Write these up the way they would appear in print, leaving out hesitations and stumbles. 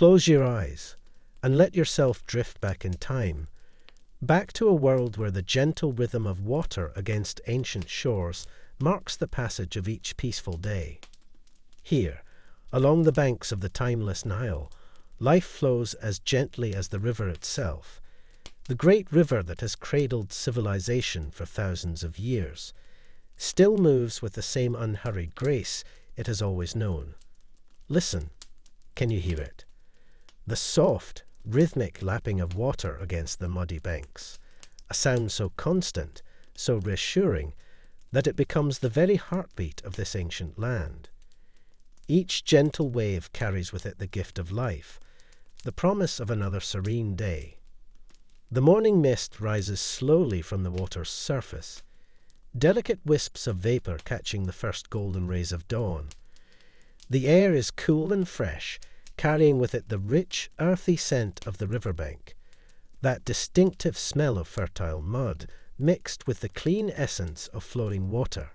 Close your eyes and let yourself drift back in time, back to a world where the gentle rhythm of water against ancient shores marks the passage of each peaceful day. Here, along the banks of the timeless Nile, life flows as gently as the river itself, the great river that has cradled civilization for thousands of years, still moves with the same unhurried grace it has always known. Listen, can you hear it? The soft, rhythmic lapping of water against the muddy banks, a sound so constant, so reassuring, that it becomes the very heartbeat of this ancient land. Each gentle wave carries with it the gift of life, the promise of another serene day. The morning mist rises slowly from the water's surface, delicate wisps of vapor catching the first golden rays of dawn. The air is cool and fresh, carrying with it the rich, earthy scent of the riverbank, that distinctive smell of fertile mud mixed with the clean essence of flowing water.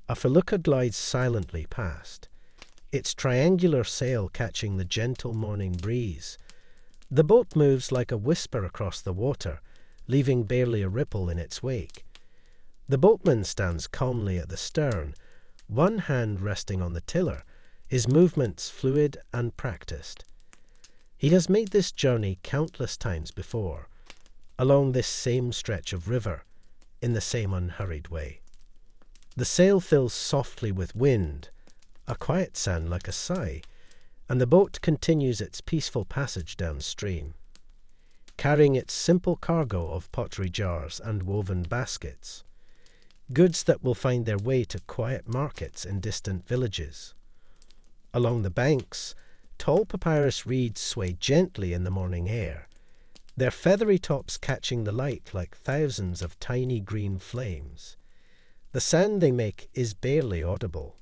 A felucca glides silently past, its triangular sail catching the gentle morning breeze. The boat moves like a whisper across the water, leaving barely a ripple in its wake. The boatman stands calmly at the stern, one hand resting on the tiller, his movements fluid and practiced. He has made this journey countless times before, along this same stretch of river, in the same unhurried way. The sail fills softly with wind, a quiet sound like a sigh, and the boat continues its peaceful passage downstream, carrying its simple cargo of pottery jars and woven baskets, goods that will find their way to quiet markets in distant villages. Along the banks, tall papyrus reeds sway gently in the morning air, their feathery tops catching the light like thousands of tiny green flames. The sound they make is barely audible,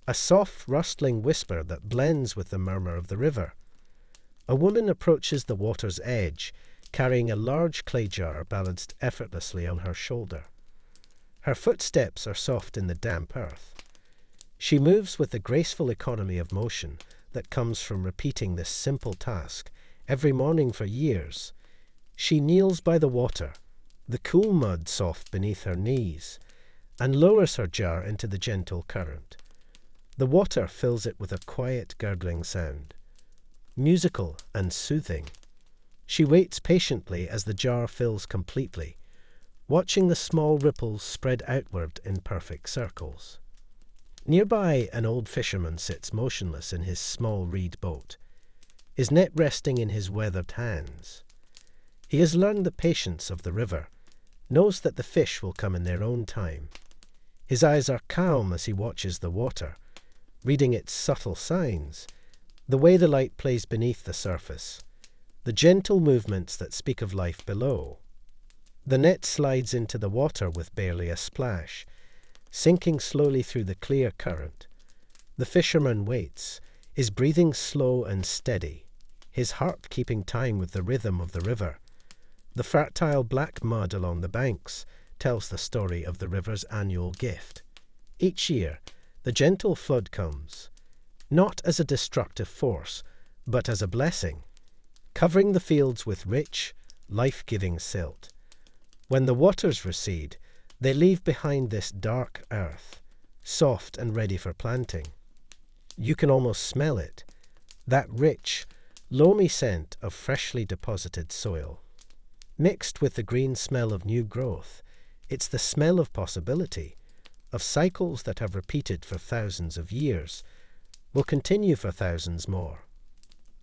a soft rustling whisper that blends with the murmur of the river. A woman approaches the water's edge, carrying a large clay jar balanced effortlessly on her shoulder. Her footsteps are soft in the damp earth. She moves with the graceful economy of motion that comes from repeating this simple task every morning for years. She kneels by the water, the cool mud soft beneath her knees, and lowers her jar into the gentle current. The water fills it with a quiet gurgling sound, musical and soothing. She waits patiently as the jar fills completely, watching the small ripples spread outward in perfect circles. Nearby, an old fisherman sits motionless in his small reed boat, his net resting in his weathered hands. He has learned the patience of the river, knows that the fish will come in their own time. His eyes are calm as he watches the water, reading its subtle signs, the way the light plays beneath the surface, the gentle movements that speak of life below. The net slides into the water with barely a splash, sinking slowly through the clear current. The fisherman waits, his breathing slow and steady, his heart keeping time with the rhythm of the river. The fertile black mud along the banks tells the story of the river's annual gift. Each year, the gentle flood comes, not as a destructive force, but as a blessing, covering the fields with rich, life-giving silt. When the waters recede, they leave behind this dark earth, soft and ready for planting. You can almost smell it, that rich, loamy scent of freshly deposited soil. Mixed with the green smell of new growth, it's the smell of possibility, of cycles that have repeated for thousands of years, will continue for thousands more.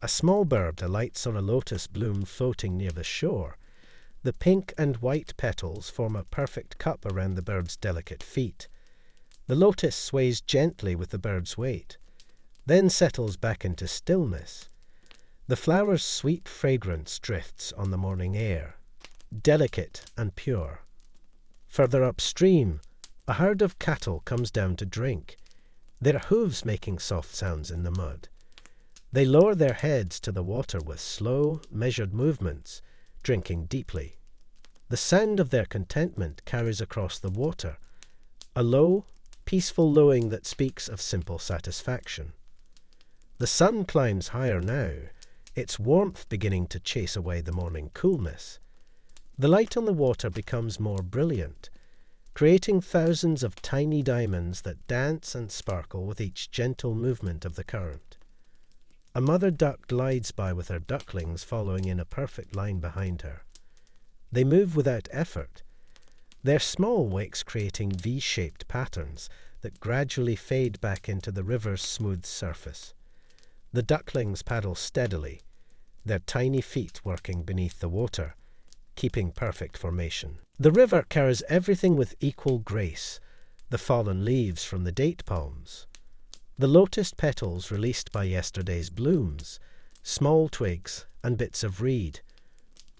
A small bird alights on a lotus bloom floating near the shore. The pink and white petals form a perfect cup around the bird's delicate feet. The lotus sways gently with the bird's weight, then settles back into stillness. The flower's sweet fragrance drifts on the morning air, delicate and pure. Further upstream, a herd of cattle comes down to drink, their hooves making soft sounds in the mud. They lower their heads to the water with slow, measured movements, drinking deeply. The sound of their contentment carries across the water, a low, peaceful lowing that speaks of simple satisfaction. The sun climbs higher now, its warmth beginning to chase away the morning coolness. The light on the water becomes more brilliant, creating thousands of tiny diamonds that dance and sparkle with each gentle movement of the current. A mother duck glides by with her ducklings following in a perfect line behind her. They move without effort, their small wakes creating V-shaped patterns that gradually fade back into the river's smooth surface. The ducklings paddle steadily, their tiny feet working beneath the water, keeping perfect formation. The river carries everything with equal grace, the fallen leaves from the date palms, the lotus petals released by yesterday's blooms, small twigs and bits of reed,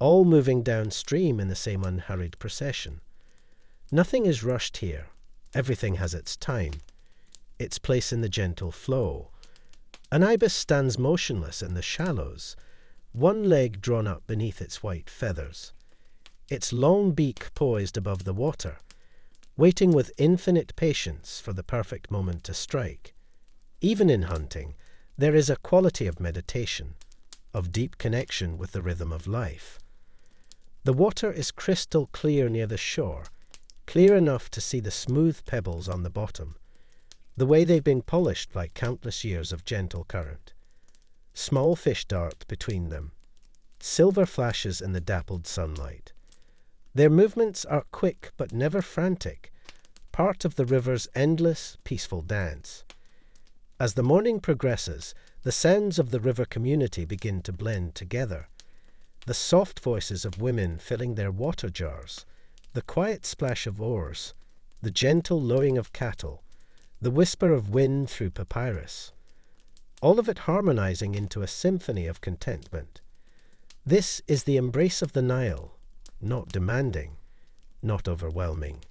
all moving downstream in the same unhurried procession. Nothing is rushed here. Everything has its time, its place in the gentle flow. An ibis stands motionless in the shallows, one leg drawn up beneath its white feathers, its long beak poised above the water, waiting with infinite patience for the perfect moment to strike. Even in hunting, there is a quality of meditation, of deep connection with the rhythm of life. The water is crystal clear near the shore, clear enough to see the smooth pebbles on the bottom, the way they've been polished by countless years of gentle current. Small fish dart between them, silver flashes in the dappled sunlight. Their movements are quick but never frantic, part of the river's endless, peaceful dance. As the morning progresses, the sounds of the river community begin to blend together. The soft voices of women filling their water jars, the quiet splash of oars, the gentle lowing of cattle, the whisper of wind through papyrus, all of it harmonizing into a symphony of contentment. This is the embrace of the Nile, not demanding, not overwhelming,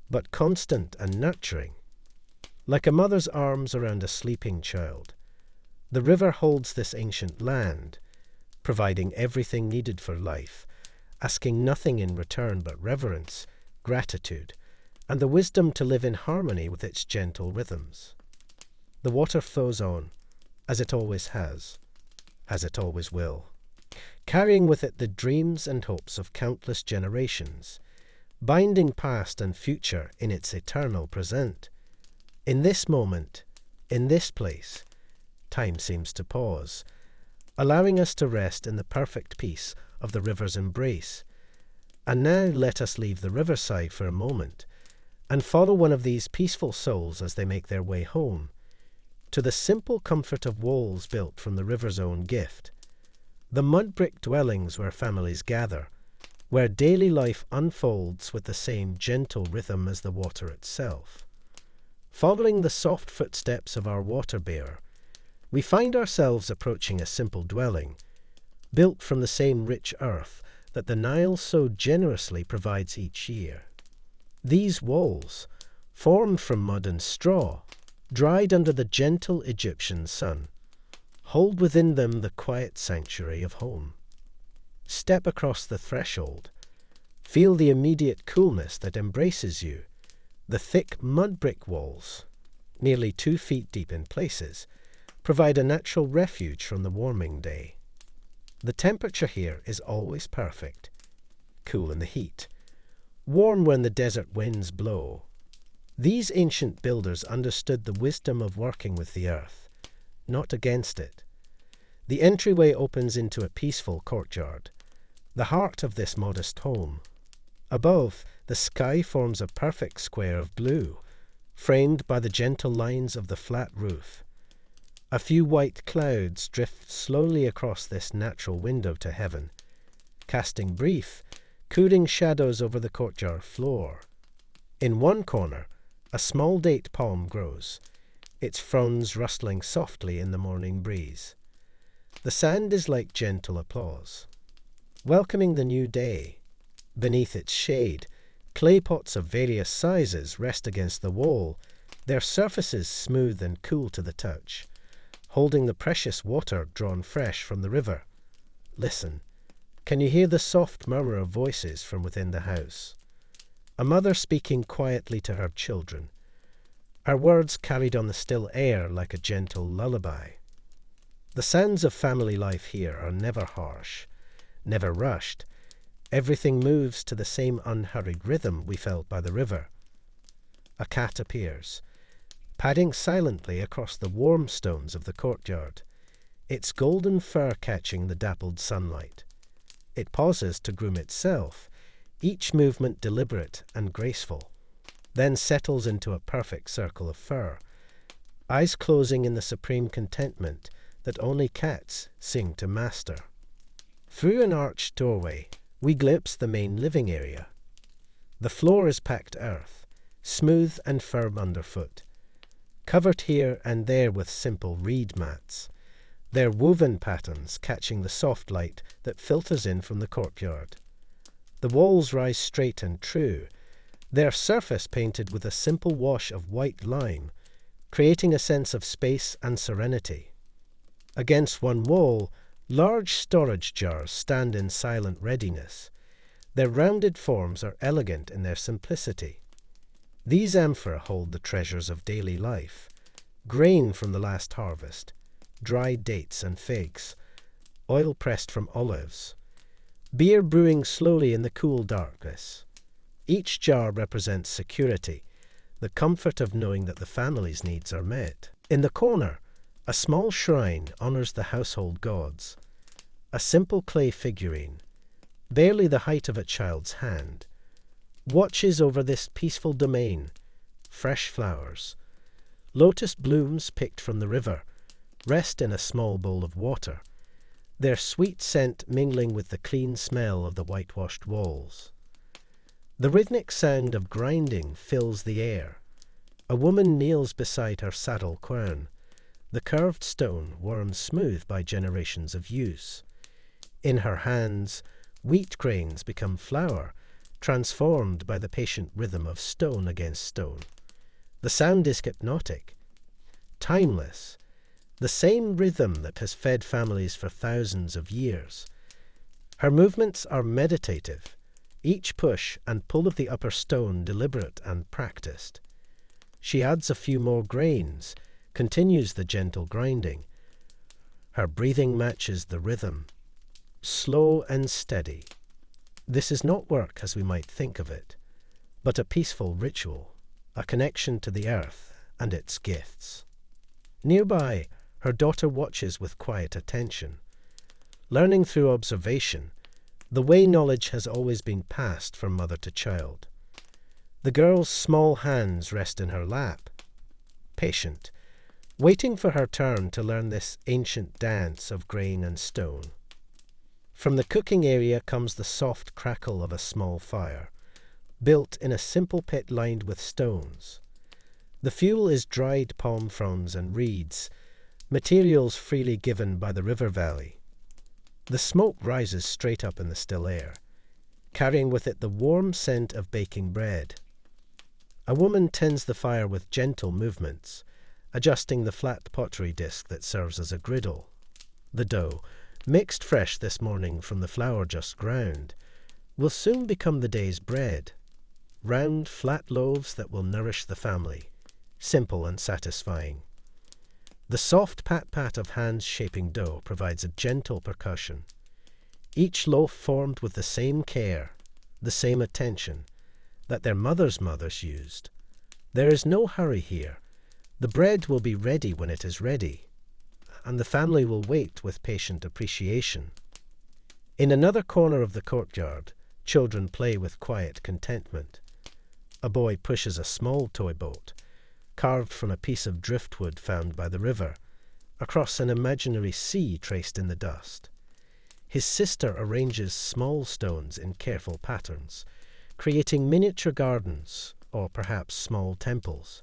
but constant and nurturing. Like a mother's arms around a sleeping child, the river holds this ancient land, providing everything needed for life, asking nothing in return but reverence, gratitude, and the wisdom to live in harmony with its gentle rhythms. The water flows on, as it always has, as it always will, carrying with it the dreams and hopes of countless generations, binding past and future in its eternal present. In this moment, in this place, time seems to pause, allowing us to rest in the perfect peace of the river's embrace. And now let us leave the riverside for a moment and follow one of these peaceful souls as they make their way home, to the simple comfort of walls built from the river's own gift, the mud-brick dwellings where families gather, where daily life unfolds with the same gentle rhythm as the water itself. Following the soft footsteps of our water-bearer, we find ourselves approaching a simple dwelling, built from the same rich earth that the Nile so generously provides each year. These walls, formed from mud and straw, dried under the gentle Egyptian sun, hold within them the quiet sanctuary of home. Step across the threshold, feel the immediate coolness that embraces you. The thick mud-brick walls, nearly 2 feet deep in places, provide a natural refuge from the warming day. The temperature here is always perfect, cool in the heat, warm when the desert winds blow. These ancient builders understood the wisdom of working with the earth, not against it. The entryway opens into a peaceful courtyard, the heart of this modest home. Above, the sky forms a perfect square of blue, framed by the gentle lines of the flat roof. A few white clouds drift slowly across this natural window to heaven, casting brief, cooling shadows over the courtyard floor. In one corner, a small date palm grows, its fronds rustling softly in the morning breeze. The sand is like gentle applause, welcoming the new day. Beneath its shade, clay pots of various sizes rest against the wall, their surfaces smooth and cool to the touch, holding the precious water drawn fresh from the river. Listen, can you hear the soft murmur of voices from within the house? A mother speaking quietly to her children, her words carried on the still air like a gentle lullaby. The sounds of family life here are never harsh, never rushed. Everything moves to the same unhurried rhythm we felt by the river. A cat appears, padding silently across the warm stones of the courtyard, its golden fur catching the dappled sunlight. It pauses to groom itself, each movement deliberate and graceful, then settles into a perfect circle of fur, eyes closing in the supreme contentment that only cats sing to master. Through an arched doorway, we glimpse the main living area. The floor is packed earth, smooth and firm underfoot, covered here and there with simple reed mats, their woven patterns catching the soft light that filters in from the courtyard. The walls rise straight and true, their surface painted with a simple wash of white lime, creating a sense of space and serenity. Against one wall, large storage jars stand in silent readiness. Their rounded forms are elegant in their simplicity. These amphora hold the treasures of daily life: grain from the last harvest, dried dates and figs, oil pressed from olives, beer brewing slowly in the cool darkness. Each jar represents security, the comfort of knowing that the family's needs are met. In the corner, a small shrine honors the household gods. A simple clay figurine, barely the height of a child's hand, watches over this peaceful domain. Fresh flowers, lotus blooms picked from the river, rest in a small bowl of water, their sweet scent mingling with the clean smell of the whitewashed walls. The rhythmic sound of grinding fills the air. A woman kneels beside her saddle quern, the curved stone worn smooth by generations of use. In her hands, wheat grains become flour, transformed by the patient rhythm of stone against stone. The sound is hypnotic, timeless, the same rhythm that has fed families for thousands of years. Her movements are meditative, each push and pull of the upper stone deliberate and practiced. She adds a few more grains, continues the gentle grinding. Her breathing matches the rhythm, slow and steady. This is not work as we might think of it, but a peaceful ritual, a connection to the earth and its gifts. Nearby, her daughter watches with quiet attention, learning through observation, the way knowledge has always been passed from mother to child. The girl's small hands rest in her lap, patient, waiting for her turn to learn this ancient dance of grain and stone. From the cooking area comes the soft crackle of a small fire, built in a simple pit lined with stones. The fuel is dried palm fronds and reeds, materials freely given by the river valley. The smoke rises straight up in the still air, carrying with it the warm scent of baking bread. A woman tends the fire with gentle movements, adjusting the flat pottery disc that serves as a griddle. The dough, mixed fresh this morning from the flour just ground, will soon become the day's bread. Round, flat loaves that will nourish the family, simple and satisfying. The soft pat-pat of hands shaping dough provides a gentle percussion. Each loaf formed with the same care, the same attention, that their mothers' mothers used. There is no hurry here. The bread will be ready when it is ready, and the family will wait with patient appreciation. In another corner of the courtyard, children play with quiet contentment. A boy pushes a small toy boat, carved from a piece of driftwood found by the river, across an imaginary sea traced in the dust. His sister arranges small stones in careful patterns, creating miniature gardens, or perhaps small temples.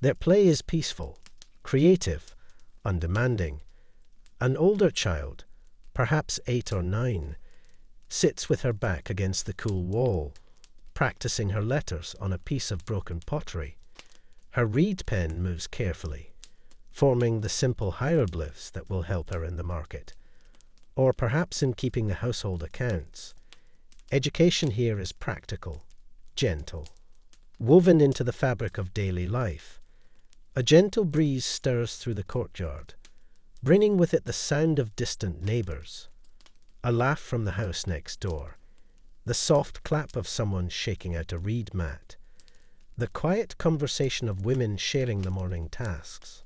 Their play is peaceful, creative, undemanding. An older child, perhaps 8 or 9, sits with her back against the cool wall, practicing her letters on a piece of broken pottery. Her reed pen moves carefully, forming the simple hieroglyphs that will help her in the market, or perhaps in keeping the household accounts. Education here is practical, gentle, woven into the fabric of daily life. A gentle breeze stirs through the courtyard, bringing with it the sound of distant neighbours, a laugh from the house next door, the soft clap of someone shaking out a reed mat, the quiet conversation of women sharing the morning tasks.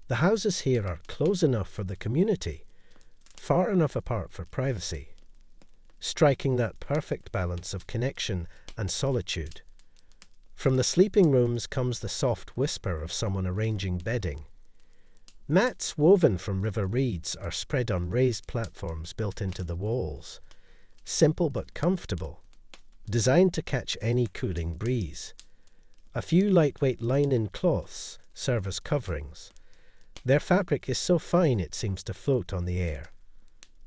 The houses here are close enough for the community, far enough apart for privacy, striking that perfect balance of connection and solitude. From the sleeping rooms comes the soft whisper of someone arranging bedding. Mats woven from river reeds are spread on raised platforms built into the walls, simple but comfortable, designed to catch any cooling breeze. A few lightweight linen cloths serve as coverings. Their fabric is so fine it seems to float on the air.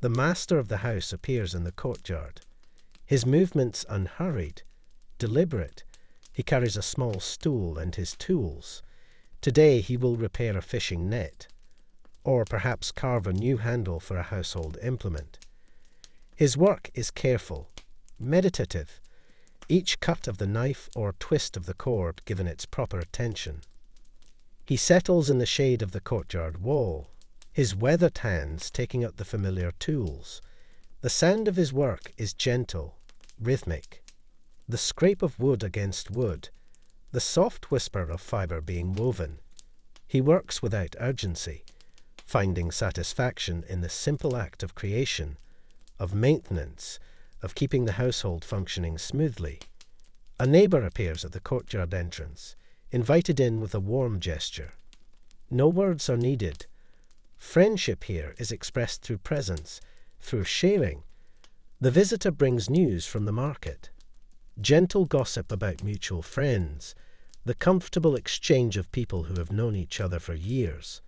The master of the house appears in the courtyard. His movements unhurried, deliberate. He carries a small stool and his tools. Today he will repair a fishing net, or perhaps carve a new handle for a household implement. His work is careful, meditative, each cut of the knife or twist of the cord given its proper attention. He settles in the shade of the courtyard wall, his weathered hands taking up the familiar tools. The sound of his work is gentle, rhythmic. The scrape of wood against wood, the soft whisper of fibre being woven. He works without urgency, finding satisfaction in the simple act of creation, of maintenance, of keeping the household functioning smoothly. A neighbour appears at the courtyard entrance, invited in with a warm gesture. No words are needed. Friendship here is expressed through presence, through sharing. The visitor brings news from the market, gentle gossip about mutual friends, the comfortable exchange of people who have known each other for years.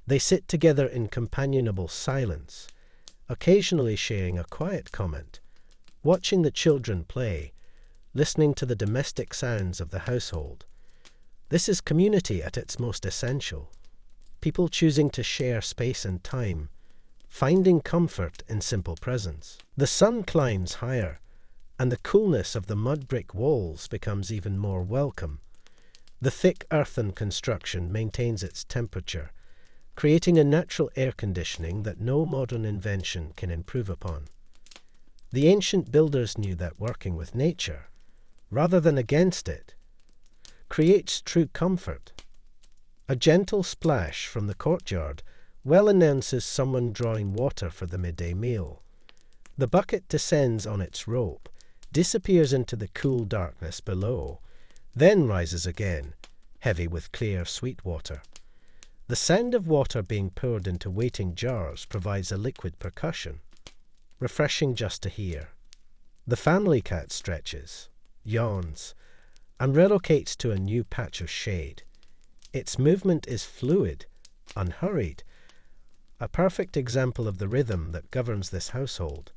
They sit together in companionable silence, occasionally sharing a quiet comment, watching the children play, listening to the domestic sounds of the household. This is community at its most essential. People choosing to share space and time, finding comfort in simple presence. The sun climbs higher, and the coolness of the mud brick walls becomes even more welcome. The thick earthen construction maintains its temperature, creating a natural air conditioning that no modern invention can improve upon. The ancient builders knew that working with nature, rather than against it, creates true comfort. A gentle splash from the courtyard well announces someone drawing water for the midday meal. The bucket descends on its rope, disappears into the cool darkness below, then rises again, heavy with clear, sweet water. The sound of water being poured into waiting jars provides a liquid percussion, refreshing just to hear. The family cat stretches, yawns, and relocates to a new patch of shade. Its movement is fluid, unhurried, a perfect example of the rhythm that governs this household.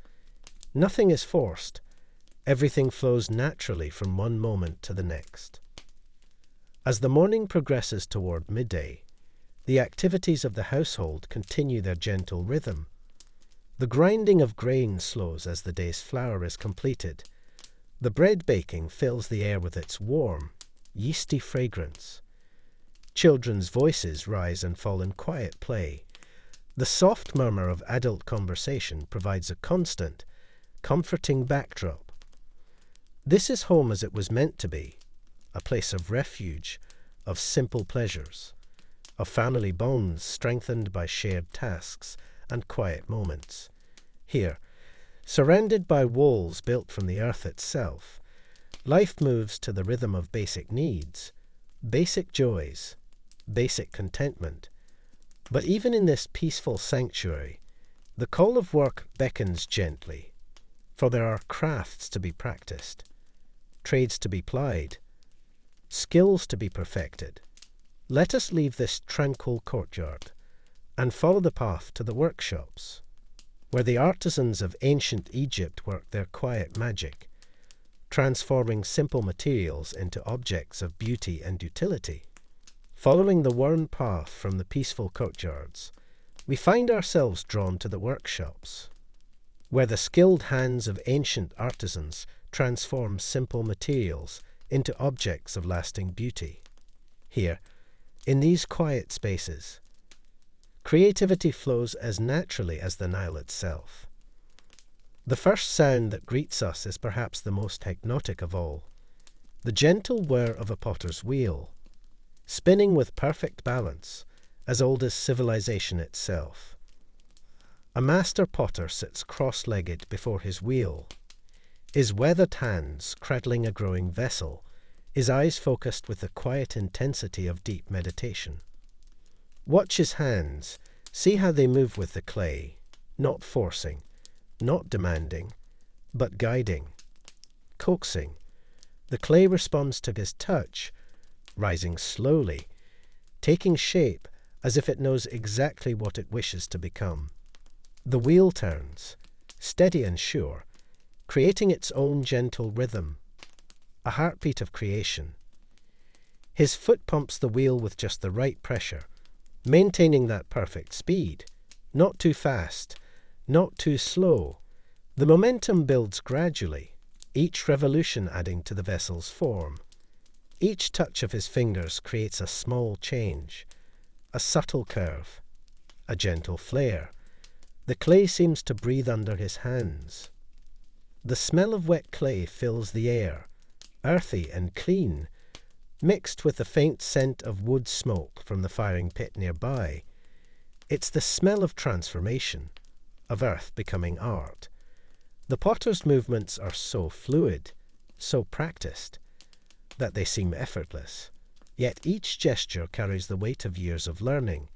Nothing is forced. Everything flows naturally from one moment to the next. As the morning progresses toward midday, the activities of the household continue their gentle rhythm. The grinding of grain slows as the day's flour is completed. The bread baking fills the air with its warm, yeasty fragrance. Children's voices rise and fall in quiet play. The soft murmur of adult conversation provides a constant, comforting backdrop. This is home as it was meant to be, a place of refuge, of simple pleasures, of family bonds strengthened by shared tasks and quiet moments. Here, surrounded by walls built from the earth itself, life moves to the rhythm of basic needs, basic joys, basic contentment. But even in this peaceful sanctuary, the call of work beckons gently, for there are crafts to be practiced, trades to be plied, skills to be perfected. Let us leave this tranquil courtyard and follow the path to the workshops, where the artisans of ancient Egypt worked their quiet magic, transforming simple materials into objects of beauty and utility. Following the worn path from the peaceful courtyards, we find ourselves drawn to the workshops, where the skilled hands of ancient artisans transform simple materials into objects of lasting beauty. Here, in these quiet spaces, creativity flows as naturally as the Nile itself. The first sound that greets us is perhaps the most hypnotic of all, the gentle whir of a potter's wheel, spinning with perfect balance, as old as civilization itself. A master potter sits cross-legged before his wheel, his weathered hands cradling a growing vessel, his eyes focused with the quiet intensity of deep meditation. Watch his hands, see how they move with the clay, not forcing, not demanding, but guiding, coaxing. The clay responds to his touch, rising slowly, taking shape as if it knows exactly what it wishes to become. The wheel turns, steady and sure, creating its own gentle rhythm, a heartbeat of creation. His foot pumps the wheel with just the right pressure, maintaining that perfect speed, not too fast, not too slow. The momentum builds gradually, each revolution adding to the vessel's form. Each touch of his fingers creates a small change, a subtle curve, a gentle flare. The clay seems to breathe under his hands. The smell of wet clay fills the air, earthy and clean, mixed with the faint scent of wood smoke from the firing pit nearby. It's the smell of transformation, of earth becoming art. The potter's movements are so fluid, so practiced, that they seem effortless. Yet each gesture carries the weight of years of learning,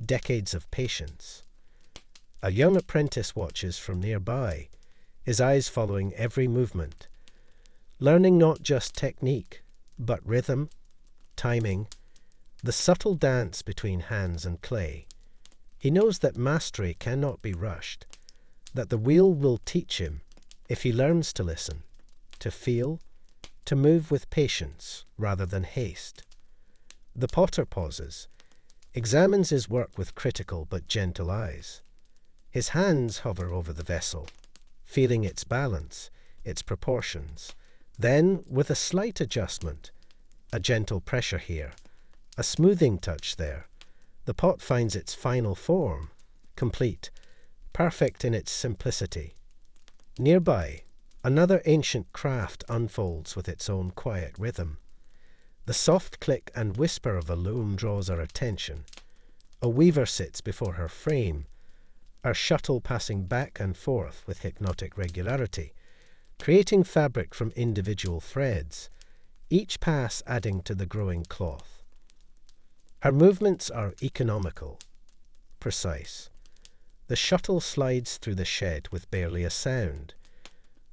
decades of patience. A young apprentice watches from nearby, his eyes following every movement, learning not just technique, but rhythm, timing, the subtle dance between hands and clay. He knows that mastery cannot be rushed, that the wheel will teach him if he learns to listen, to feel, to move with patience rather than haste. The potter pauses, examines his work with critical but gentle eyes. His hands hover over the vessel, feeling its balance, its proportions. Then, with a slight adjustment, a gentle pressure here, a smoothing touch there, the pot finds its final form, complete, perfect in its simplicity. Nearby, another ancient craft unfolds with its own quiet rhythm. The soft click and whisper of a loom draws our attention. A weaver sits before her frame, her shuttle passing back and forth with hypnotic regularity, creating fabric from individual threads, each pass adding to the growing cloth. Her movements are economical, precise. The shuttle slides through the shed with barely a sound,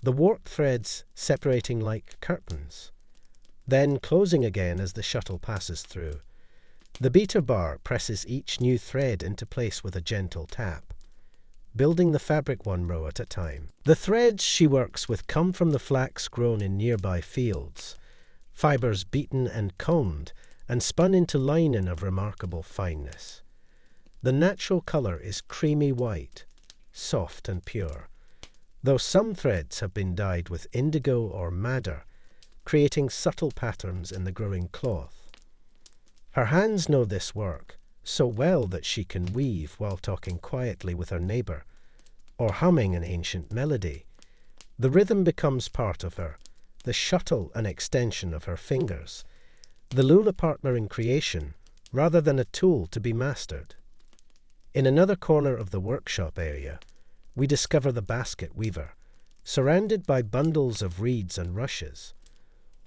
the warp threads separating like curtains, then closing again as the shuttle passes through. The beater bar presses each new thread into place with a gentle tap, building the fabric one row at a time. The threads she works with come from the flax grown in nearby fields, fibres beaten and combed and spun into linen of remarkable fineness. The natural colour is creamy white, soft and pure, though some threads have been dyed with indigo or madder, creating subtle patterns in the growing cloth. Her hands know this work so well that she can weave while talking quietly with her neighbour, or humming an ancient melody. The rhythm becomes part of her, the shuttle an extension of her fingers, the loom a partner in creation, rather than a tool to be mastered. In another corner of the workshop area, we discover the basket weaver, surrounded by bundles of reeds and rushes,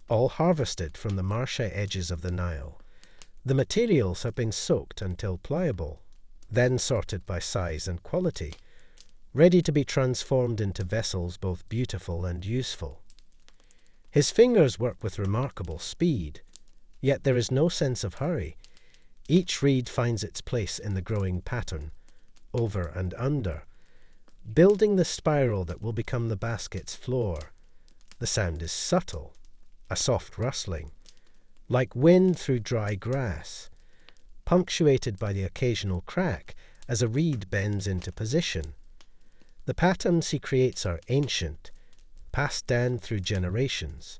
all harvested from the marshy edges of the Nile. The materials have been soaked until pliable, then sorted by size and quality, ready to be transformed into vessels both beautiful and useful. His fingers work with remarkable speed, yet there is no sense of hurry. Each reed finds its place in the growing pattern, over and under, building the spiral that will become the basket's floor. The sound is subtle, a soft rustling, like wind through dry grass, punctuated by the occasional crack as a reed bends into position. The patterns he creates are ancient, passed down through generations.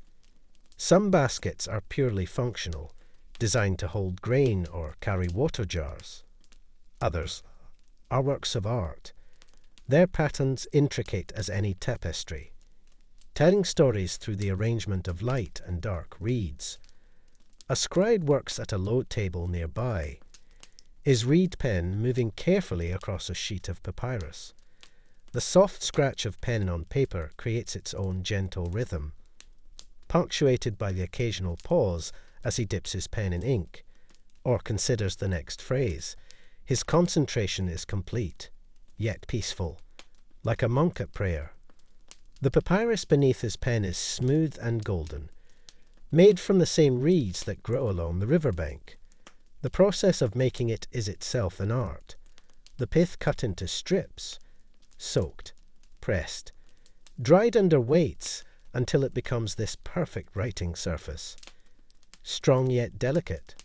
Some baskets are purely functional, designed to hold grain or carry water jars. Others are works of art, their patterns intricate as any tapestry, telling stories through the arrangement of light and dark reeds. A scribe works at a low table nearby, his reed pen moving carefully across a sheet of papyrus. The soft scratch of pen on paper creates its own gentle rhythm, punctuated by the occasional pause as he dips his pen in ink, or considers the next phrase. His concentration is complete, yet peaceful, like a monk at prayer. The papyrus beneath his pen is smooth and golden, made from the same reeds that grow along the riverbank. The process of making it is itself an art. The pith cut into strips, soaked, pressed, dried under weights until it becomes this perfect writing surface. Strong yet delicate,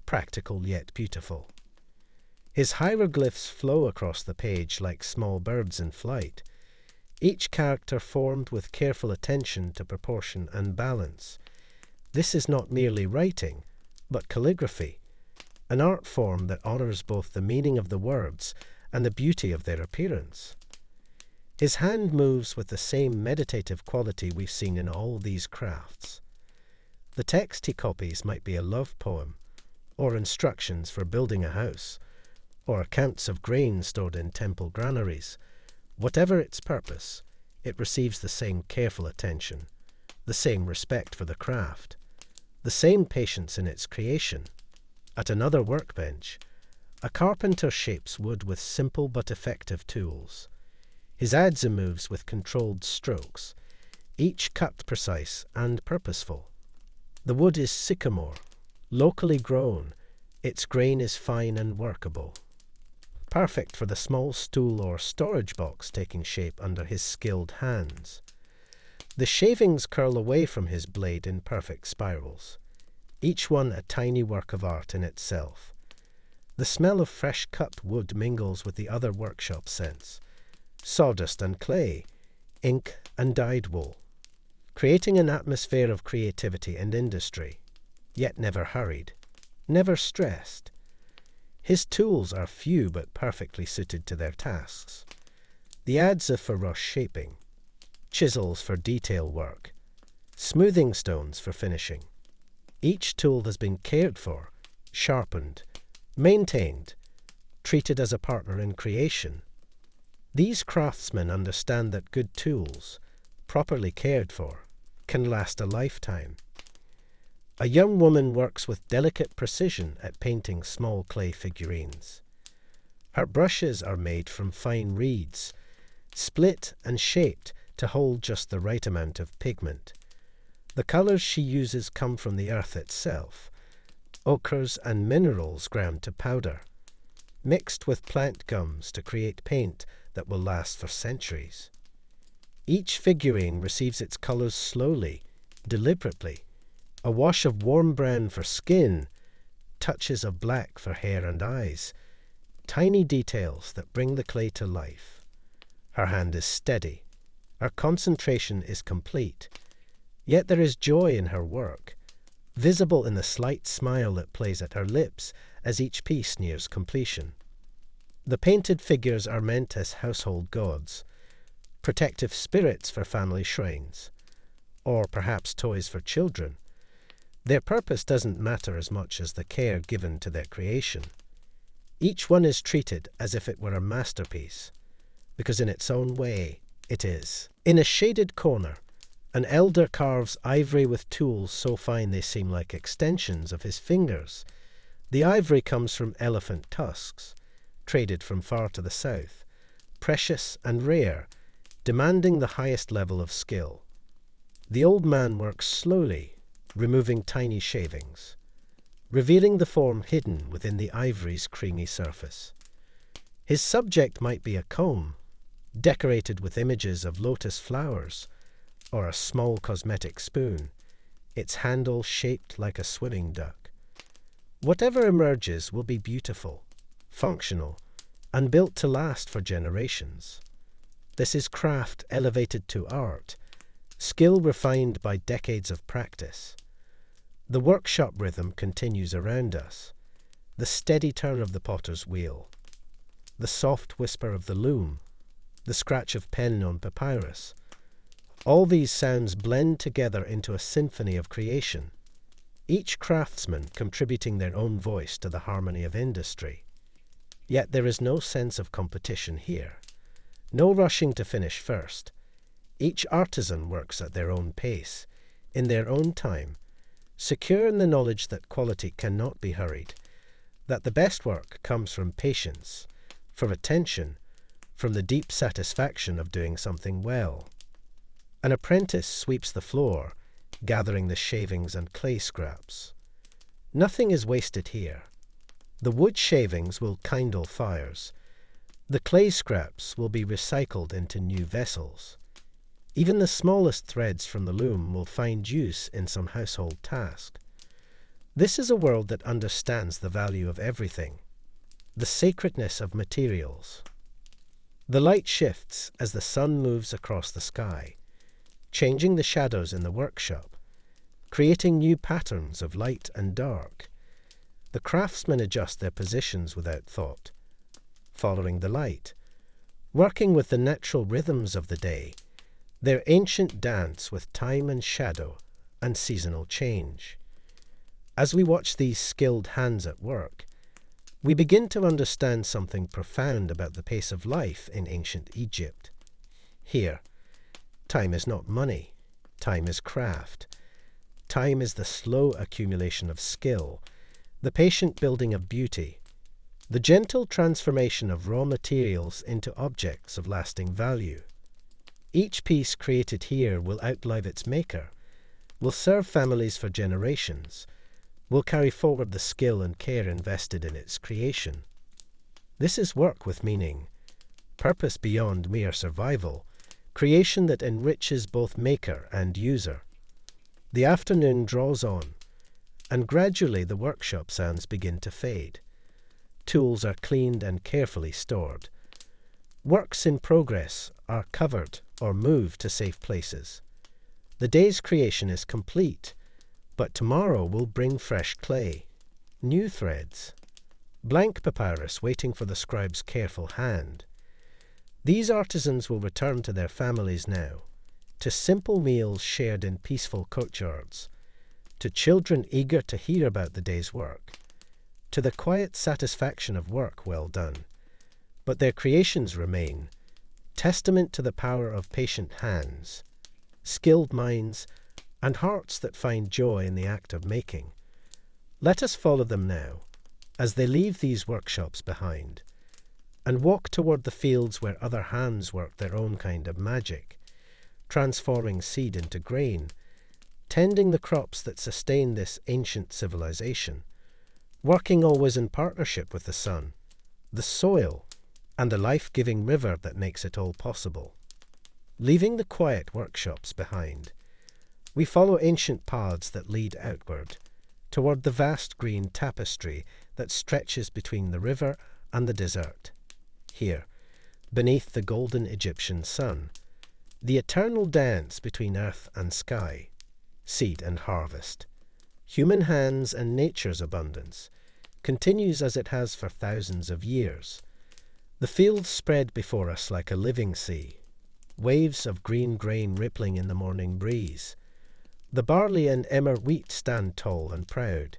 practical yet beautiful. His hieroglyphs flow across the page like small birds in flight, each character formed with careful attention to proportion and balance. This is not merely writing, but calligraphy, an art form that honors both the meaning of the words and the beauty of their appearance. His hand moves with the same meditative quality we've seen in all these crafts. The text he copies might be a love poem, or instructions for building a house, or accounts of grain stored in temple granaries. Whatever its purpose, it receives the same careful attention, the same respect for the craft, the same patience in its creation. At another workbench, a carpenter shapes wood with simple but effective tools. His adze moves with controlled strokes, each cut precise and purposeful. The wood is sycamore, locally grown. Its grain is fine and workable, perfect for the small stool or storage box taking shape under his skilled hands. The shavings curl away from his blade in perfect spirals, each one a tiny work of art in itself. The smell of fresh cut wood mingles with the other workshop scents, sawdust and clay, ink and dyed wool, creating an atmosphere of creativity and industry, yet never hurried, never stressed. His tools are few but perfectly suited to their tasks. The adze for rush shaping, chisels for detail work, smoothing stones for finishing. Each tool has been cared for, sharpened, maintained, treated as a partner in creation. These craftsmen understand that good tools, properly cared for, can last a lifetime. A young woman works with delicate precision at painting small clay figurines. Her brushes are made from fine reeds, split and shaped to hold just the right amount of pigment. The colors she uses come from the earth itself, ochres and minerals ground to powder, mixed with plant gums to create paint that will last for centuries. Each figurine receives its colors slowly, deliberately, a wash of warm brown for skin, touches of black for hair and eyes, tiny details that bring the clay to life. Her hand is steady, her concentration is complete, yet there is joy in her work, visible in the slight smile that plays at her lips as each piece nears completion. The painted figures are meant as household gods, protective spirits for family shrines, or perhaps toys for children. Their purpose doesn't matter as much as the care given to their creation. Each one is treated as if it were a masterpiece, because in its own way it is. In a shaded corner, an elder carves ivory with tools so fine they seem like extensions of his fingers. The ivory comes from elephant tusks, traded from far to the south, precious and rare, demanding the highest level of skill. The old man works slowly, removing tiny shavings, revealing the form hidden within the ivory's creamy surface. His subject might be a comb, decorated with images of lotus flowers, or a small cosmetic spoon, its handle shaped like a swimming duck. Whatever emerges will be beautiful, functional, and built to last for generations. This is craft elevated to art, skill refined by decades of practice. The workshop rhythm continues around us, the steady turn of the potter's wheel, the soft whisper of the loom, the scratch of pen on papyrus. All these sounds blend together into a symphony of creation, each craftsman contributing their own voice to the harmony of industry. Yet there is no sense of competition here, no rushing to finish first. Each artisan works at their own pace, in their own time, secure in the knowledge that quality cannot be hurried, that the best work comes from patience, from attention, from the deep satisfaction of doing something well. An apprentice sweeps the floor, gathering the shavings and clay scraps. Nothing is wasted here. The wood shavings will kindle fires. The clay scraps will be recycled into new vessels. Even the smallest threads from the loom will find use in some household task. This is a world that understands the value of everything, the sacredness of materials. The light shifts as the sun moves across the sky, changing the shadows in the workshop, creating new patterns of light and dark. The craftsmen adjust their positions without thought, following the light, working with the natural rhythms of the day, their ancient dance with time and shadow and seasonal change. As we watch these skilled hands at work, we begin to understand something profound about the pace of life in ancient Egypt. Here, time is not money, time is craft. Time is the slow accumulation of skill, the patient building of beauty, the gentle transformation of raw materials into objects of lasting value. Each piece created here will outlive its maker, will serve families for generations, will carry forward the skill and care invested in its creation. This is work with meaning, purpose beyond mere survival, creation that enriches both maker and user. The afternoon draws on, and gradually the workshop sounds begin to fade. Tools are cleaned and carefully stored. Works in progress are covered or moved to safe places. The day's creation is complete, but tomorrow will bring fresh clay, new threads, blank papyrus waiting for the scribe's careful hand. These artisans will return to their families now, to simple meals shared in peaceful courtyards, to children eager to hear about the day's work, to the quiet satisfaction of work well done. But their creations remain, testament to the power of patient hands, skilled minds, and hearts that find joy in the act of making. Let us follow them now, as they leave these workshops behind, and walk toward the fields where other hands work their own kind of magic, transforming seed into grain, tending the crops that sustain this ancient civilization, working always in partnership with the sun, the soil, and the life-giving river that makes it all possible. Leaving the quiet workshops behind, we follow ancient paths that lead outward, toward the vast green tapestry that stretches between the river and the desert. Here, beneath the golden Egyptian sun, the eternal dance between earth and sky, seed and harvest, human hands and nature's abundance, continues as it has for thousands of years. The fields spread before us like a living sea, waves of green grain rippling in the morning breeze. The barley and emmer wheat stand tall and proud,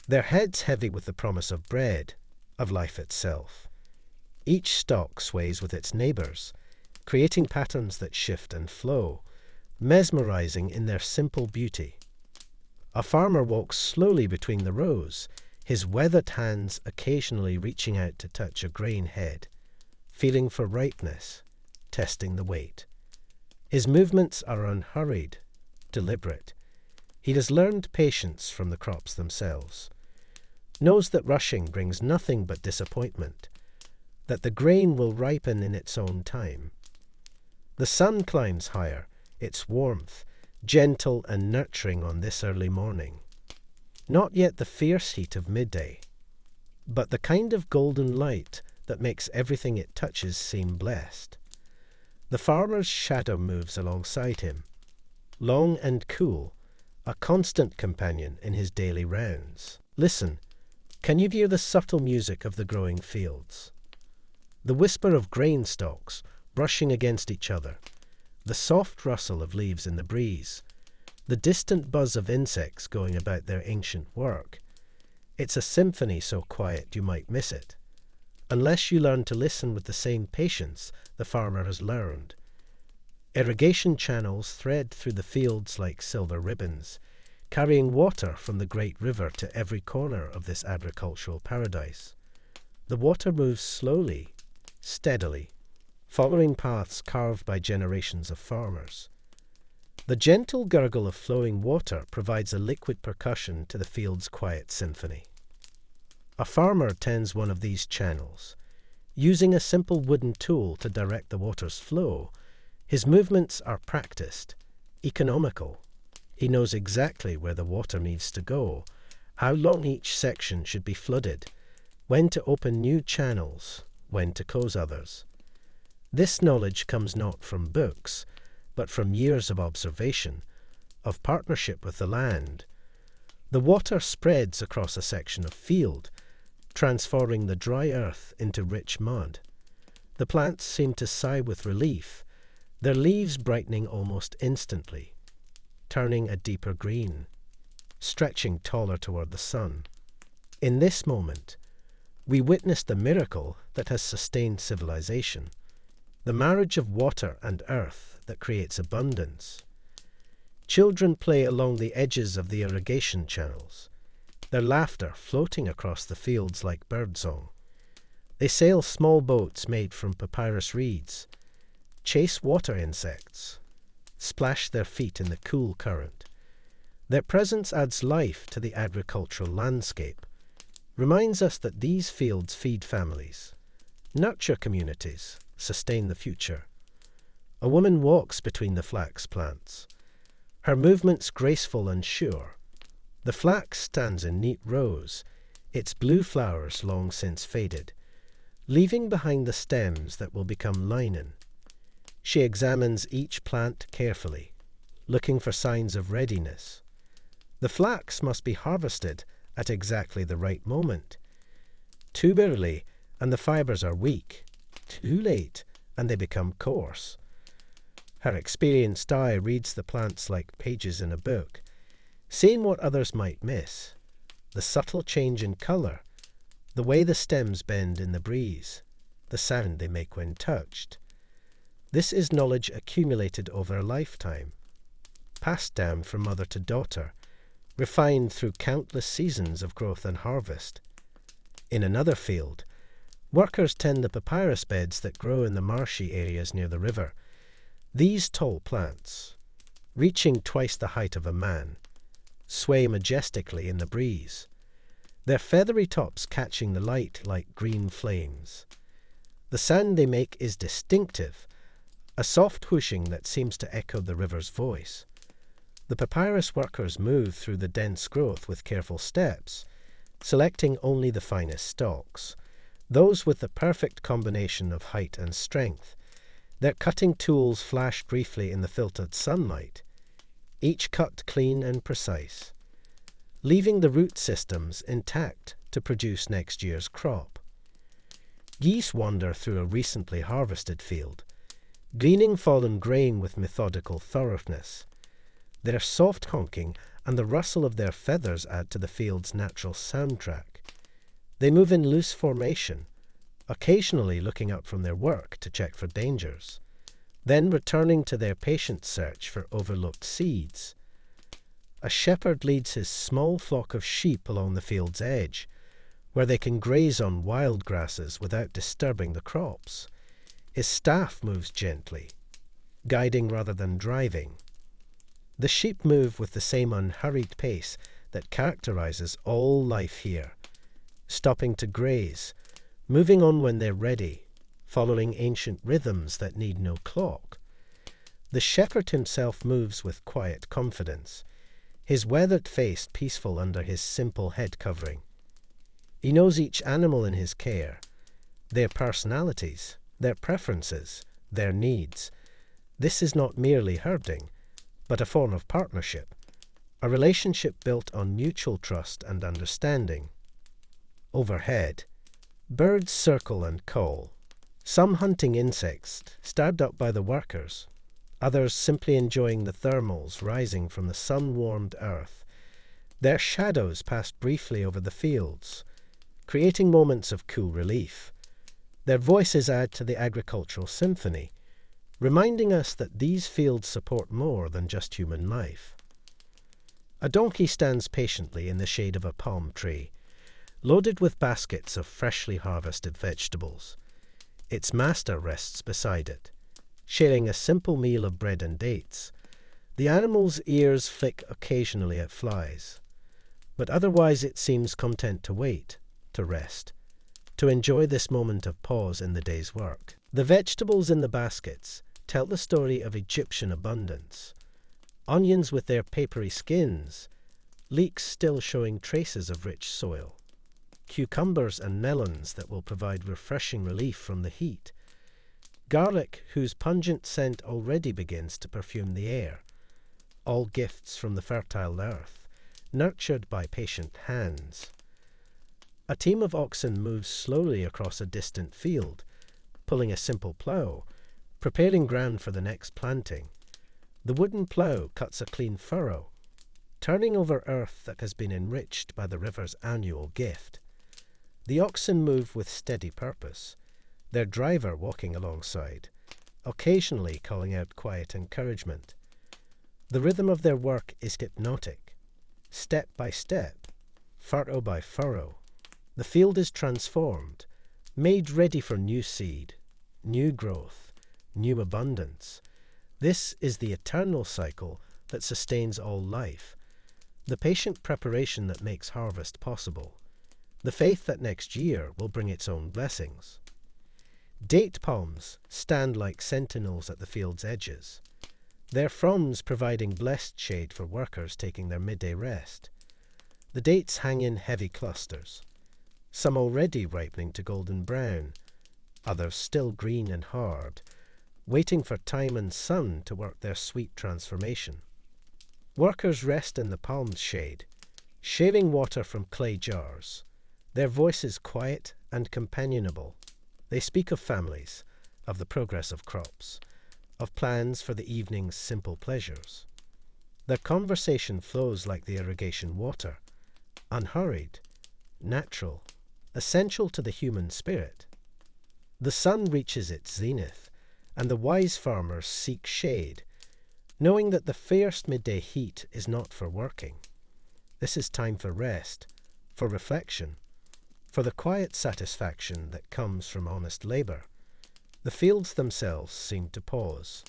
their heads heavy with the promise of bread, of life itself. Each stalk sways with its neighbours, creating patterns that shift and flow, mesmerizing in their simple beauty. A farmer walks slowly between the rows, his weathered hands occasionally reaching out to touch a grain head, feeling for ripeness, testing the weight. His movements are unhurried, deliberate. He has learned patience from the crops themselves, knows that rushing brings nothing but disappointment, that the grain will ripen in its own time. The sun climbs higher, its warmth, gentle and nurturing on this early morning. Not yet the fierce heat of midday, but the kind of golden light that makes everything it touches seem blessed. The farmer's shadow moves alongside him, long and cool, a constant companion in his daily rounds. Listen, can you hear the subtle music of the growing fields? The whisper of grain stalks brushing against each other, the soft rustle of leaves in the breeze, the distant buzz of insects going about their ancient work. It's a symphony so quiet you might miss it, unless you learn to listen with the same patience the farmer has learned. Irrigation channels thread through the fields like silver ribbons, carrying water from the great river to every corner of this agricultural paradise. The water moves slowly, steadily, following paths carved by generations of farmers. The gentle gurgle of flowing water provides a liquid percussion to the field's quiet symphony. A farmer tends one of these channels. Using a simple wooden tool to direct the water's flow, his movements are practiced, economical. He knows exactly where the water needs to go, how long each section should be flooded, when to open new channels, when to close others. This knowledge comes not from books, but from years of observation, of partnership with the land. The water spreads across a section of field, transforming the dry earth into rich mud. The plants seem to sigh with relief, their leaves brightening almost instantly, turning a deeper green, stretching taller toward the sun. In this moment, we witness the miracle that has sustained civilization, the marriage of water and earth that creates abundance. Children play along the edges of the irrigation channels, their laughter floating across the fields like birdsong. They sail small boats made from papyrus reeds, chase water insects, splash their feet in the cool current. Their presence adds life to the agricultural landscape, reminds us that these fields feed families, nurture communities, sustain the future. A woman walks between the flax plants, her movements graceful and sure. The flax stands in neat rows, its blue flowers long since faded, leaving behind the stems that will become linen. She examines each plant carefully, looking for signs of readiness. The flax must be harvested at exactly the right moment. Too early, and the fibers are weak. Too late, and they become coarse. Her experienced eye reads the plants like pages in a book, seeing what others might miss. The subtle change in color, the way the stems bend in the breeze, the sound they make when touched. This is knowledge accumulated over a lifetime, passed down from mother to daughter, refined through countless seasons of growth and harvest. In another field, workers tend the papyrus beds that grow in the marshy areas near the river. These tall plants, reaching twice the height of a man, sway majestically in the breeze, their feathery tops catching the light like green flames. The sound they make is distinctive, a soft whooshing that seems to echo the river's voice. The papyrus workers move through the dense growth with careful steps, selecting only the finest stalks, those with the perfect combination of height and strength. Their cutting tools flash briefly in the filtered sunlight, each cut clean and precise, leaving the root systems intact to produce next year's crop. Geese wander through a recently harvested field, gleaning fallen grain with methodical thoroughness. Their soft honking and the rustle of their feathers add to the field's natural soundtrack. They move in loose formation, occasionally looking up from their work to check for dangers, then returning to their patient search for overlooked seeds. A shepherd leads his small flock of sheep along the field's edge, where they can graze on wild grasses without disturbing the crops. His staff moves gently, guiding rather than driving. The sheep move with the same unhurried pace that characterizes all life here, stopping to graze, moving on when they're ready, following ancient rhythms that need no clock. The shepherd himself moves with quiet confidence, his weathered face peaceful under his simple head covering. He knows each animal in his care, their personalities, their preferences, their needs. This is not merely herding, but a form of partnership, a relationship built on mutual trust and understanding. Overhead, birds circle and call, Some hunting insects stabbed up by the workers, others simply enjoying the thermals rising from the sun-warmed earth. Their shadows passed briefly over the fields, creating moments of cool relief. Their voices add to the agricultural symphony, reminding us that these fields support more than just human life. A donkey stands patiently in the shade of a palm tree, loaded with baskets of freshly harvested vegetables. Its master rests beside it, sharing a simple meal of bread and dates. The animal's ears flick occasionally at flies, but otherwise it seems content to wait, to rest, to enjoy this moment of pause in the day's work. The vegetables in the baskets tell the story of Egyptian abundance. Onions with their papery skins, leeks still showing traces of rich soil, cucumbers and melons that will provide refreshing relief from the heat, garlic whose pungent scent already begins to perfume the air, all gifts from the fertile earth, nurtured by patient hands. A team of oxen moves slowly across a distant field, pulling a simple plough, preparing ground for the next planting. The wooden plough cuts a clean furrow, turning over earth that has been enriched by the river's annual gift. The oxen move with steady purpose, their driver walking alongside, occasionally calling out quiet encouragement. The rhythm of their work is hypnotic. Step by step, furrow by furrow, the field is transformed, made ready for new seed, new growth, new abundance. This is the eternal cycle that sustains all life, the patient preparation that makes harvest possible, the faith that next year will bring its own blessings. Date palms stand like sentinels at the field's edges, their fronds providing blessed shade for workers taking their midday rest. The dates hang in heavy clusters, some already ripening to golden brown, others still green and hard, waiting for time and sun to work their sweet transformation. Workers rest in the palm's shade, shaving water from clay jars, their voices quiet and companionable. They speak of families, of the progress of crops, of plans for the evening's simple pleasures. Their conversation flows like the irrigation water, unhurried, natural, essential to the human spirit. The sun reaches its zenith, and the wise farmers seek shade, knowing that the fierce midday heat is not for working. This is time for rest, for reflection, for the quiet satisfaction that comes from honest labour. The fields themselves seem to pause,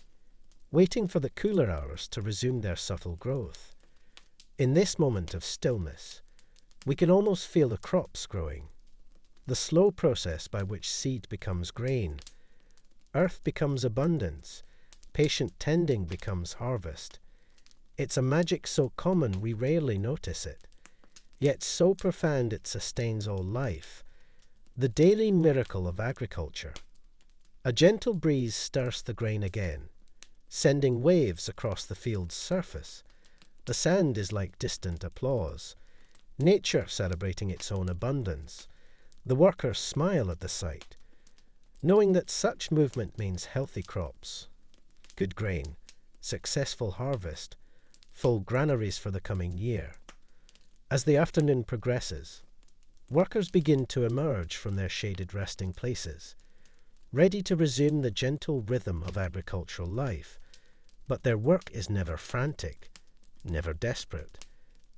waiting for the cooler hours to resume their subtle growth. In this moment of stillness, we can almost feel the crops growing, the slow process by which seed becomes grain. Earth becomes abundance, patient tending becomes harvest. It's a magic so common we rarely notice it, yet so profound it sustains all life. The daily miracle of agriculture. A gentle breeze stirs the grain again, sending waves across the field's surface. The sand is like distant applause, nature celebrating its own abundance. The workers smile at the sight, knowing that such movement means healthy crops, good grain, successful harvest, full granaries for the coming year. As the afternoon progresses, workers begin to emerge from their shaded resting places, ready to resume the gentle rhythm of agricultural life. But their work is never frantic, never desperate.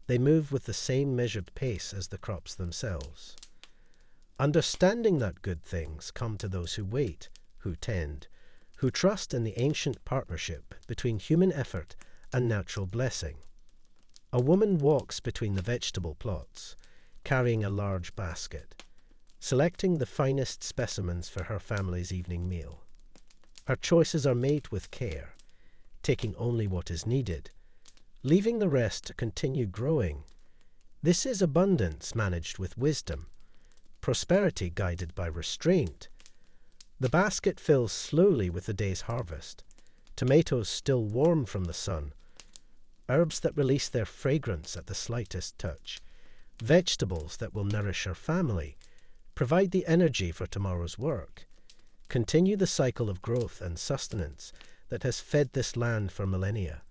They move with the same measured pace as the crops themselves. Understanding that good things come to those who wait, who tend, who trust in the ancient partnership between human effort and natural blessing. A woman walks between the vegetable plots, carrying a large basket, selecting the finest specimens for her family's evening meal. Her choices are made with care, taking only what is needed, leaving the rest to continue growing. This is abundance managed with wisdom, prosperity guided by restraint. The basket fills slowly with the day's harvest, tomatoes still warm from the sun, herbs that release their fragrance at the slightest touch, vegetables that will nourish her family, provide the energy for tomorrow's work. continue the cycle of growth and sustenance that has fed this land for millennia.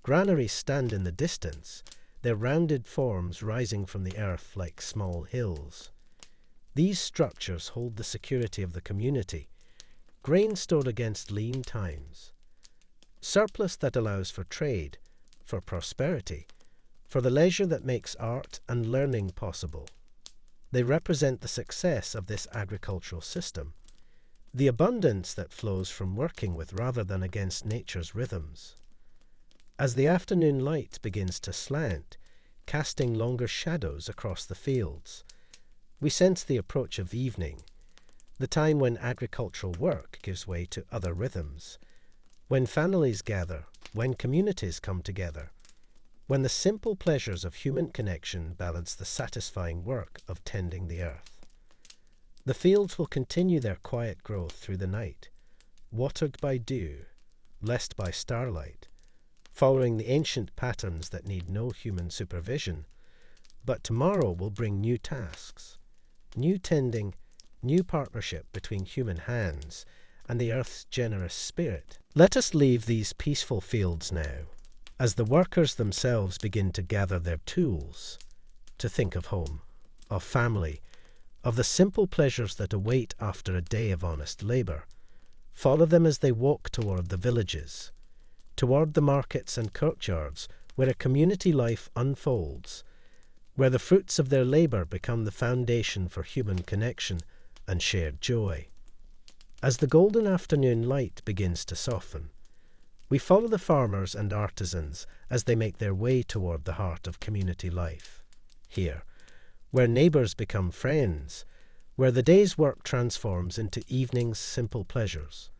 Granaries stand in the distance, their rounded forms rising from the earth like small hills. These structures hold the security of the community, grain stored against lean times, surplus that allows for trade, for prosperity, for the leisure that makes art and learning possible. They represent the success of this agricultural system, the abundance that flows from working with rather than against nature's rhythms. As the afternoon light begins to slant, casting longer shadows across the fields, we sense the approach of evening, the time when agricultural work gives way to other rhythms, when families gather, when communities come together, when the simple pleasures of human connection balance the satisfying work of tending the earth. The fields will continue their quiet growth through the night, watered by dew, blessed by starlight, following the ancient patterns that need no human supervision. But tomorrow will bring new tasks, new tending, new partnership between human hands and the earth's generous spirit. Let us leave these peaceful fields now, as the workers themselves begin to gather their tools, to think of home, of family, of the simple pleasures that await after a day of honest labour. Follow them as they walk toward the villages, toward the markets and courtyards where a community life unfolds, where the fruits of their labour become the foundation for human connection and shared joy. As the golden afternoon light begins to soften, we follow the farmers and artisans as they make their way toward the heart of community life. Here, where neighbours become friends, where the day's work transforms into evening's simple pleasures,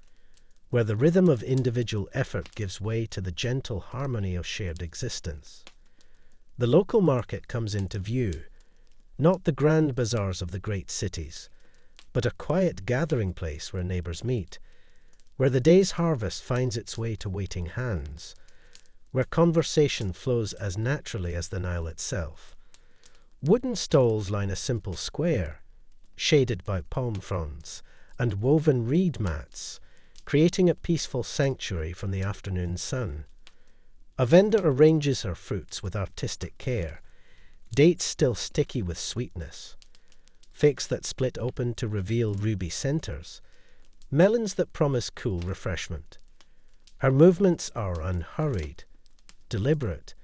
where the rhythm of individual effort gives way to the gentle harmony of shared existence. The local market comes into view, not the grand bazaars of the great cities, but a quiet gathering place where neighbours meet, where the day's harvest finds its way to waiting hands, where conversation flows as naturally as the Nile itself. Wooden stalls line a simple square, shaded by palm fronds and woven reed mats, creating a peaceful sanctuary from the afternoon sun. A vendor arranges her fruits with artistic care, dates still sticky with sweetness, figs that split open to reveal ruby centres, melons that promise cool refreshment. Her movements are unhurried, deliberate,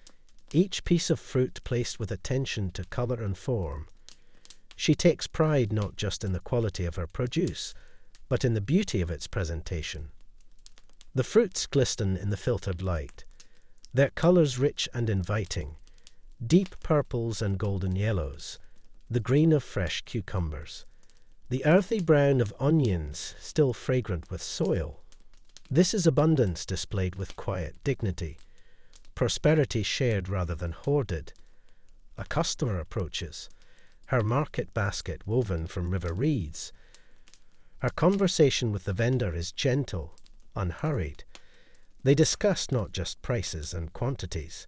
each piece of fruit placed with attention to colour and form. She takes pride not just in the quality of her produce, but in the beauty of its presentation. The fruits glisten in the filtered light, their colours rich and inviting, deep purples and golden yellows, the green of fresh cucumbers, the earthy brown of onions still fragrant with soil. This is abundance displayed with quiet dignity, prosperity shared rather than hoarded. A customer approaches, her market basket woven from river reeds. Her conversation with the vendor is gentle, unhurried. They discuss not just prices and quantities,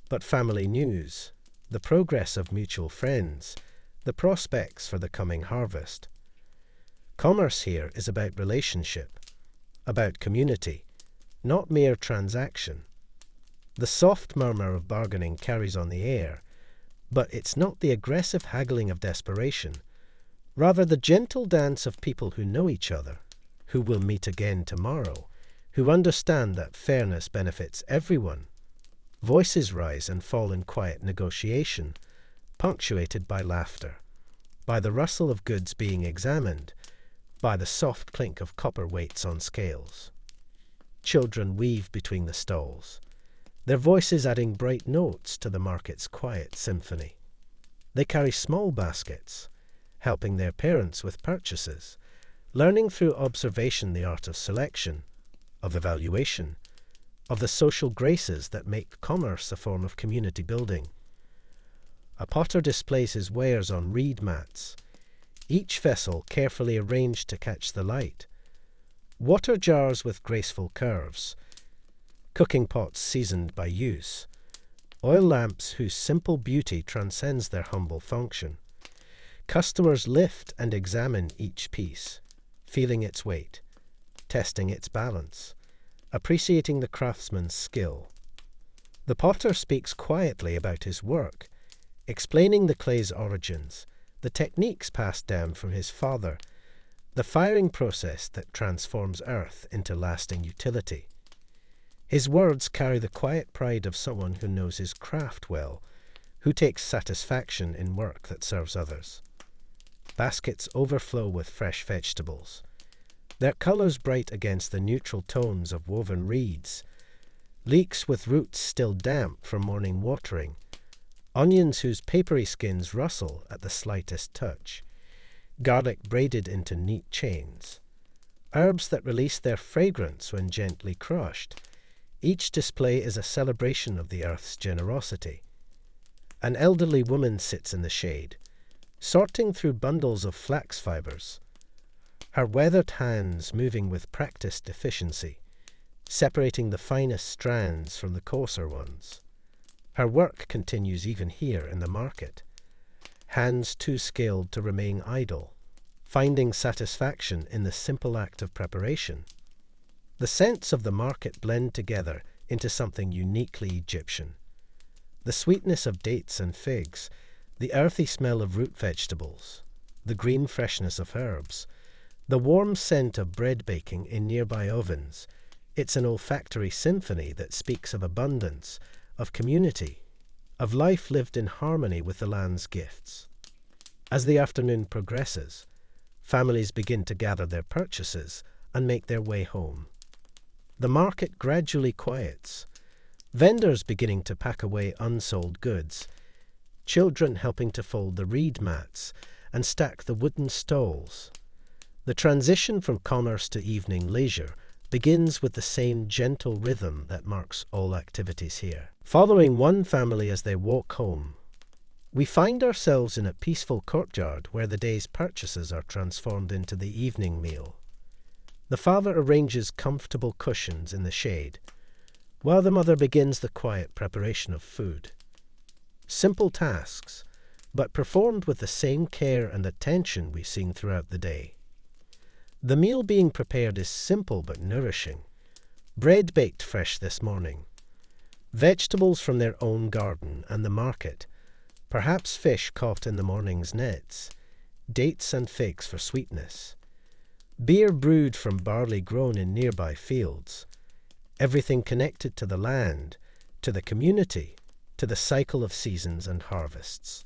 but family news, the progress of mutual friends, the prospects for the coming harvest. Commerce here is about relationship, about community, not mere transaction. The soft murmur of bargaining carries on the air, but it's not the aggressive haggling of desperation, rather the gentle dance of people who know each other, who will meet again tomorrow, who understand that fairness benefits everyone. Voices rise and fall in quiet negotiation, punctuated by laughter, by the rustle of goods being examined, by the soft clink of copper weights on scales. Children weave between the stalls, their voices adding bright notes to the market's quiet symphony. They carry small baskets, helping their parents with purchases, learning through observation the art of selection, of evaluation, of the social graces that make commerce a form of community building. A potter displays his wares on reed mats, each vessel carefully arranged to catch the light. Water jars with graceful curves, cooking pots seasoned by use, oil lamps whose simple beauty transcends their humble function. Customers lift and examine each piece, feeling its weight, testing its balance, appreciating the craftsman's skill. The potter speaks quietly about his work, explaining the clay's origins, the techniques passed down from his father, the firing process that transforms earth into lasting utility. His words carry the quiet pride of someone who knows his craft well, who takes satisfaction in work that serves others. Baskets overflow with fresh vegetables, their colours bright against the neutral tones of woven reeds, leeks with roots still damp from morning watering, onions whose papery skins rustle at the slightest touch, garlic braided into neat chains, herbs that release their fragrance when gently crushed. Each display is a celebration of the earth's generosity. An elderly woman sits in the shade, sorting through bundles of flax fibers, her weathered hands moving with practiced efficiency, separating the finest strands from the coarser ones. Her work continues even here in the market, hands too skilled to remain idle, finding satisfaction in the simple act of preparation. The scents of the market blend together into something uniquely Egyptian. The sweetness of dates and figs, the earthy smell of root vegetables, the green freshness of herbs, the warm scent of bread baking in nearby ovens. It's an olfactory symphony that speaks of abundance, of community, of life lived in harmony with the land's gifts. As the afternoon progresses, families begin to gather their purchases and make their way home. The market gradually quiets, vendors beginning to pack away unsold goods, children helping to fold the reed mats and stack the wooden stalls. The transition from commerce to evening leisure begins with the same gentle rhythm that marks all activities here. Following one family as they walk home, we find ourselves in a peaceful courtyard where the day's purchases are transformed into the evening meal. The father arranges comfortable cushions in the shade, while the mother begins the quiet preparation of food. Simple tasks, but performed with the same care and attention we've seen throughout the day. The meal being prepared is simple but nourishing. Bread baked fresh this morning, vegetables from their own garden and the market, perhaps fish caught in the morning's nets, dates and figs for sweetness, beer brewed from barley grown in nearby fields, everything connected to the land, to the community, to the cycle of seasons and harvests.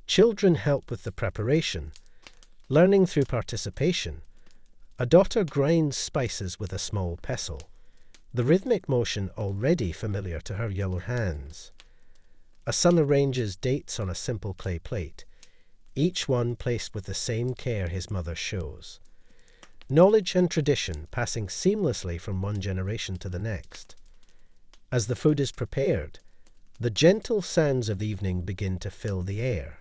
Children help with the preparation, learning through participation. A daughter grinds spices with a small pestle, the rhythmic motion already familiar to her yellow hands. A son arranges dates on a simple clay plate, each one placed with the same care his mother shows. Knowledge and tradition passing seamlessly from one generation to the next. As the food is prepared, the gentle sounds of evening begin to fill the air.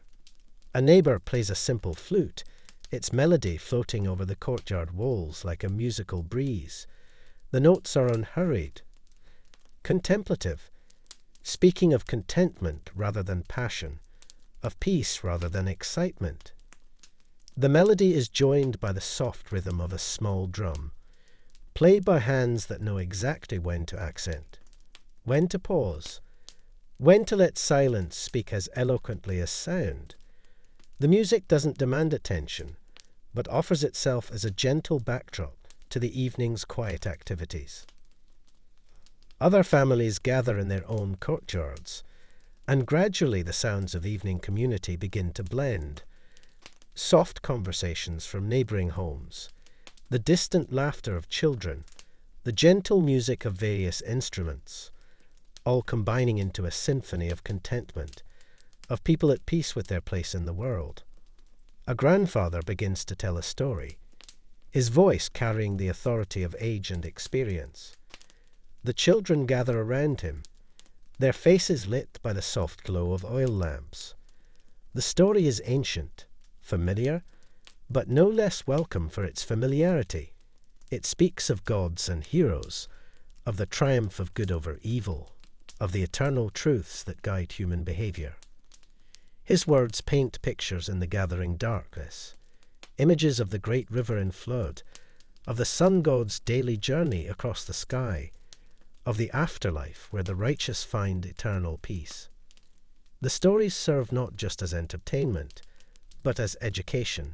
A neighbour plays a simple flute, its melody floating over the courtyard walls like a musical breeze. The notes are unhurried, contemplative, speaking of contentment rather than passion, of peace rather than excitement. The melody is joined by the soft rhythm of a small drum, played by hands that know exactly when to accent, when to pause, when to let silence speak as eloquently as sound. The music doesn't demand attention, but offers itself as a gentle backdrop to the evening's quiet activities. Other families gather in their own courtyards, and gradually the sounds of evening community begin to blend. Soft conversations from neighbouring homes, the distant laughter of children, the gentle music of various instruments, all combining into a symphony of contentment, of people at peace with their place in the world. A grandfather begins to tell a story, his voice carrying the authority of age and experience. The children gather around him, their faces lit by the soft glow of oil lamps. The story is ancient, familiar, but no less welcome for its familiarity. It speaks of gods and heroes, of the triumph of good over evil, of the eternal truths that guide human behavior. His words paint pictures in the gathering darkness, images of the great river in flood, of the sun god's daily journey across the sky, of the afterlife where the righteous find eternal peace. The stories serve not just as entertainment, but as education,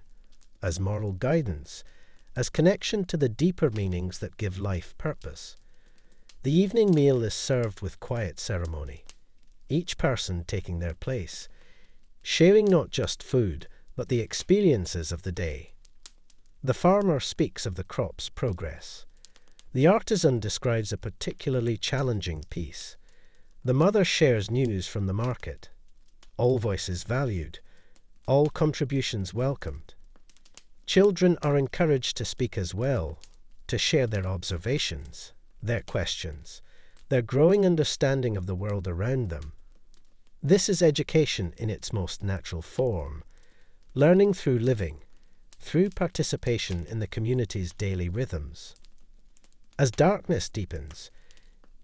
as moral guidance, as connection to the deeper meanings that give life purpose. The evening meal is served with quiet ceremony, each person taking their place, sharing not just food, but the experiences of the day. The farmer speaks of the crop's progress. The artisan describes a particularly challenging piece. The mother shares news from the market. All voices valued, all contributions welcomed. Children are encouraged to speak as well, to share their observations, their questions, their growing understanding of the world around them. This is education in its most natural form, learning through living, through participation in the community's daily rhythms. As darkness deepens,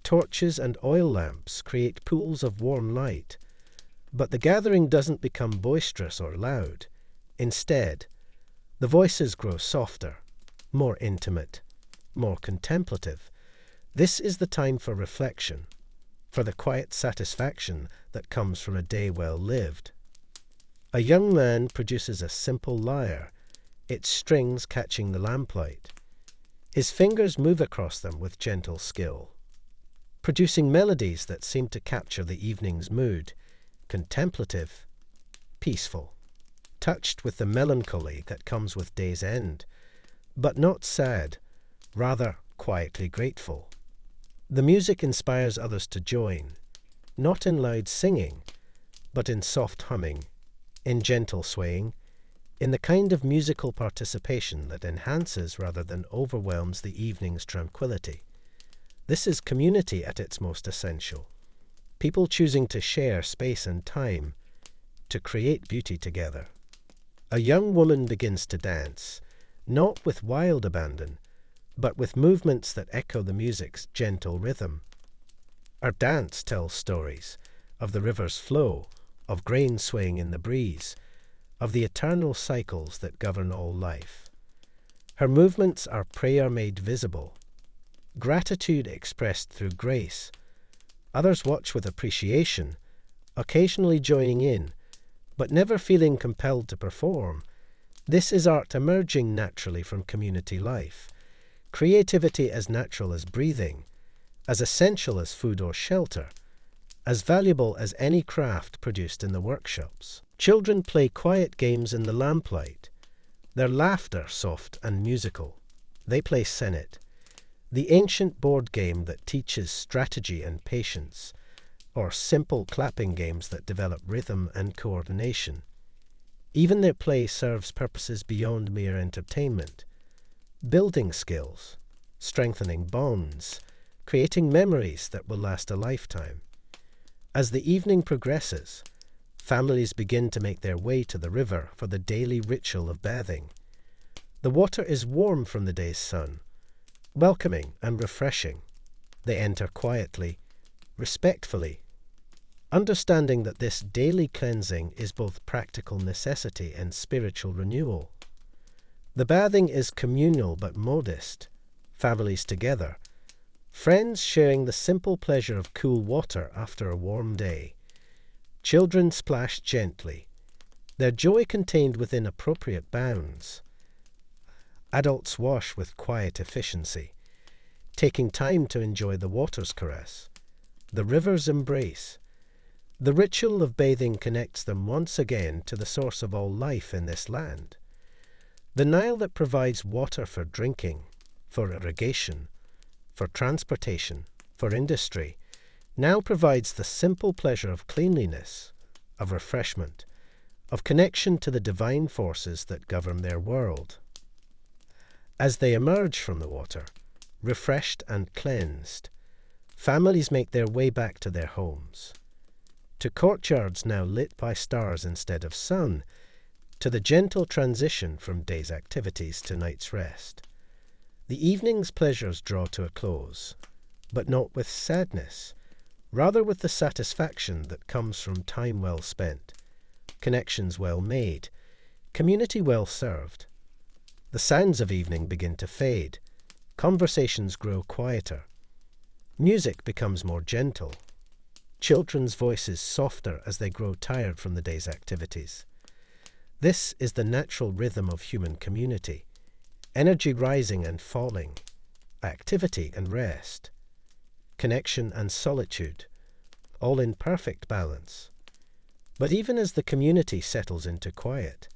torches and oil lamps create pools of warm light, but the gathering doesn't become boisterous or loud. Instead, the voices grow softer, more intimate, more contemplative. This is the time for reflection, for the quiet satisfaction that comes from a day well lived. A young man produces a simple lyre, its strings catching the lamplight. His fingers move across them with gentle skill, producing melodies that seem to capture the evening's mood, contemplative, peaceful, touched with the melancholy that comes with day's end, but not sad, rather quietly grateful. The music inspires others to join, not in loud singing, but in soft humming, in gentle swaying, in the kind of musical participation that enhances rather than overwhelms the evening's tranquility. This is community at its most essential. People choosing to share space and time, to create beauty together. A young woman begins to dance, not with wild abandon, but with movements that echo the music's gentle rhythm. Our dance tells stories of the river's flow, of grain swaying in the breeze, of the eternal cycles that govern all life. Her movements are prayer made visible, gratitude expressed through grace. Others watch with appreciation, occasionally joining in, but never feeling compelled to perform. This is art emerging naturally from community life. Creativity as natural as breathing, as essential as food or shelter, as valuable as any craft produced in the workshops. Children play quiet games in the lamplight, their laughter soft and musical. They play Senet, the ancient board game that teaches strategy and patience, or simple clapping games that develop rhythm and coordination. Even their play serves purposes beyond mere entertainment, building skills, strengthening bonds, creating memories that will last a lifetime. As the evening progresses, families begin to make their way to the river for the daily ritual of bathing. The water is warm from the day's sun, welcoming and refreshing. They enter quietly, respectfully, understanding that this daily cleansing is both practical necessity and spiritual renewal. The bathing is communal but modest, families together, friends sharing the simple pleasure of cool water after a warm day. Children splash gently, their joy contained within appropriate bounds. Adults wash with quiet efficiency, taking time to enjoy the water's caress, the river's embrace. The ritual of bathing connects them once again to the source of all life in this land. The Nile that provides water for drinking, for irrigation, for transportation, for industry, now provides the simple pleasure of cleanliness, of refreshment, of connection to the divine forces that govern their world. As they emerge from the water, refreshed and cleansed, families make their way back to their homes, to courtyards now lit by stars instead of sun, to the gentle transition from day's activities to night's rest. The evening's pleasures draw to a close, but not with sadness, rather with the satisfaction that comes from time well spent, connections well made, community well served. The sounds of evening begin to fade. Conversations grow quieter. Music becomes more gentle. Children's voices softer as they grow tired from the day's activities. This is the natural rhythm of human community. Energy rising and falling. Activity and rest. Connection and solitude. All in perfect balance. But even as the community settles into quiet,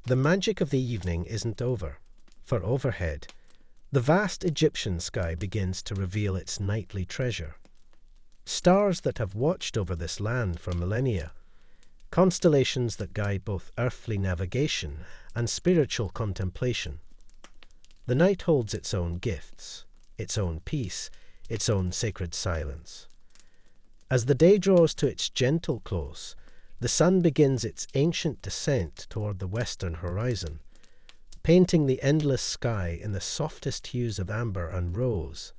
the magic of the evening isn't over. For overhead, the vast Egyptian sky begins to reveal its nightly treasure. Stars that have watched over this land for millennia, constellations that guide both earthly navigation and spiritual contemplation. The night holds its own gifts, its own peace, its own sacred silence. As the day draws to its gentle close, the sun begins its ancient descent toward the western horizon, painting the endless sky in the softest hues of amber and rose.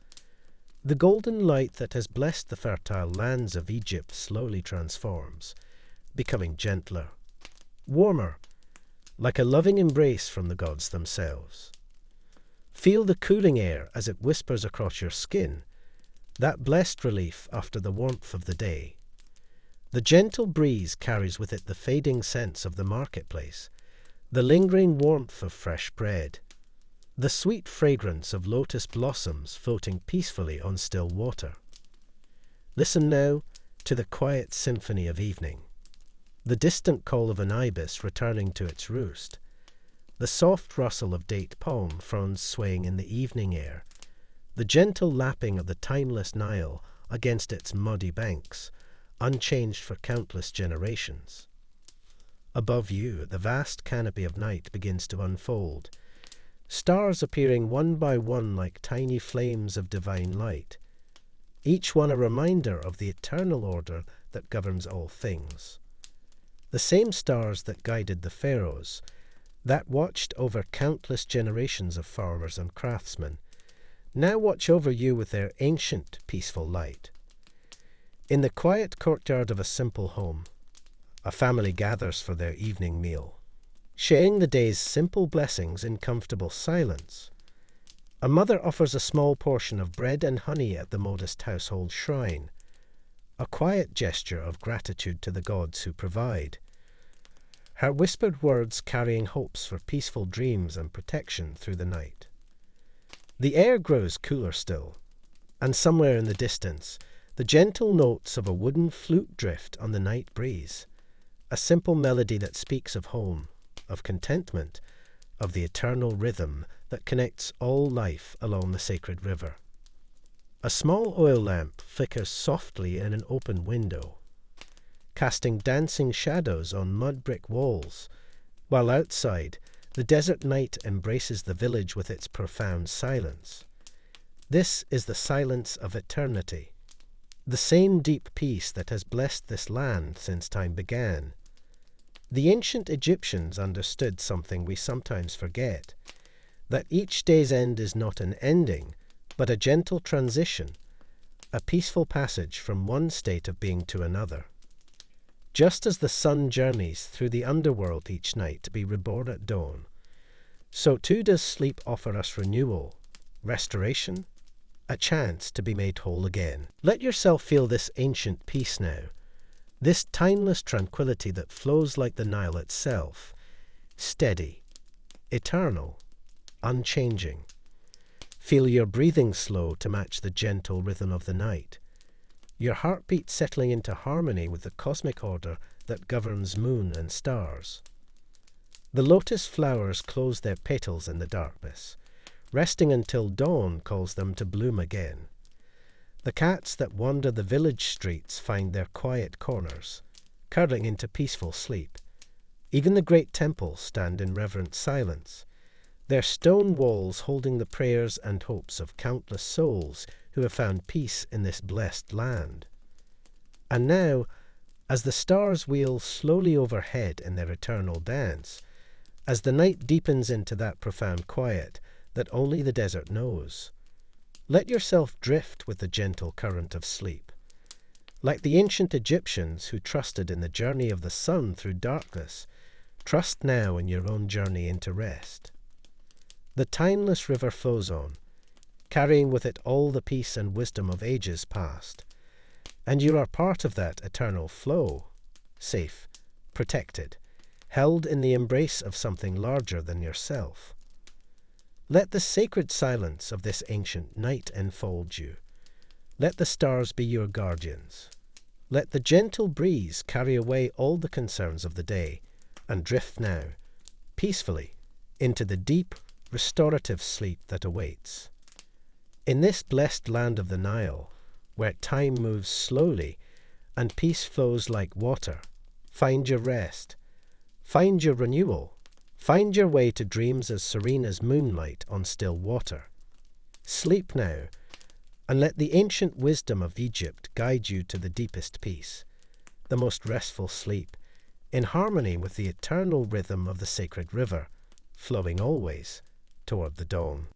The golden light that has blessed the fertile lands of Egypt slowly transforms, becoming gentler, warmer, like a loving embrace from the gods themselves. Feel the cooling air as it whispers across your skin, that blessed relief after the warmth of the day. The gentle breeze carries with it the fading scents of the marketplace, the lingering warmth of fresh bread, the sweet fragrance of lotus blossoms floating peacefully on still water. Listen now to the quiet symphony of evening, the distant call of an ibis returning to its roost, the soft rustle of date palm fronds swaying in the evening air, the gentle lapping of the timeless Nile against its muddy banks, unchanged for countless generations. Above you, the vast canopy of night begins to unfold, stars appearing one by one like tiny flames of divine light, each one a reminder of the eternal order that governs all things. The same stars that guided the pharaohs, that watched over countless generations of farmers and craftsmen, now watch over you with their ancient, peaceful light. In the quiet courtyard of a simple home, a family gathers for their evening meal, sharing the day's simple blessings in comfortable silence. A mother offers a small portion of bread and honey at the modest household shrine, a quiet gesture of gratitude to the gods who provide, her whispered words carrying hopes for peaceful dreams and protection through the night. The air grows cooler still, and somewhere in the distance, the gentle notes of a wooden flute drift on the night breeze, a simple melody that speaks of home, of contentment, of the eternal rhythm that connects all life along the sacred river. A small oil lamp flickers softly in an open window, casting dancing shadows on mud brick walls, while outside, the desert night embraces the village with its profound silence. This is the silence of eternity, the same deep peace that has blessed this land since time began. The ancient Egyptians understood something we sometimes forget, that each day's end is not an ending, but a gentle transition, a peaceful passage from one state of being to another. Just as the sun journeys through the underworld each night to be reborn at dawn, so too does sleep offer us renewal, restoration, a chance to be made whole again. Let yourself feel this ancient peace now, this timeless tranquility that flows like the Nile itself, steady, eternal, unchanging. Feel your breathing slow to match the gentle rhythm of the night, your heartbeat settling into harmony with the cosmic order that governs moon and stars. The lotus flowers close their petals in the darkness, resting until dawn calls them to bloom again. The cats that wander the village streets find their quiet corners, curling into peaceful sleep. Even the great temples stand in reverent silence, their stone walls holding the prayers and hopes of countless souls who have found peace in this blessed land. And now, as the stars wheel slowly overhead in their eternal dance, as the night deepens into that profound quiet that only the desert knows, let yourself drift with the gentle current of sleep. Like the ancient Egyptians who trusted in the journey of the sun through darkness, trust now in your own journey into rest. The timeless river flows on, carrying with it all the peace and wisdom of ages past. And you are part of that eternal flow, safe, protected, held in the embrace of something larger than yourself. Let the sacred silence of this ancient night enfold you. Let the stars be your guardians. Let the gentle breeze carry away all the concerns of the day, and drift now, peacefully, into the deep, restorative sleep that awaits. In this blessed land of the Nile, where time moves slowly and peace flows like water, find your rest, find your renewal, find your way to dreams as serene as moonlight on still water. Sleep now, and let the ancient wisdom of Egypt guide you to the deepest peace, the most restful sleep, in harmony with the eternal rhythm of the sacred river, flowing always toward the dawn.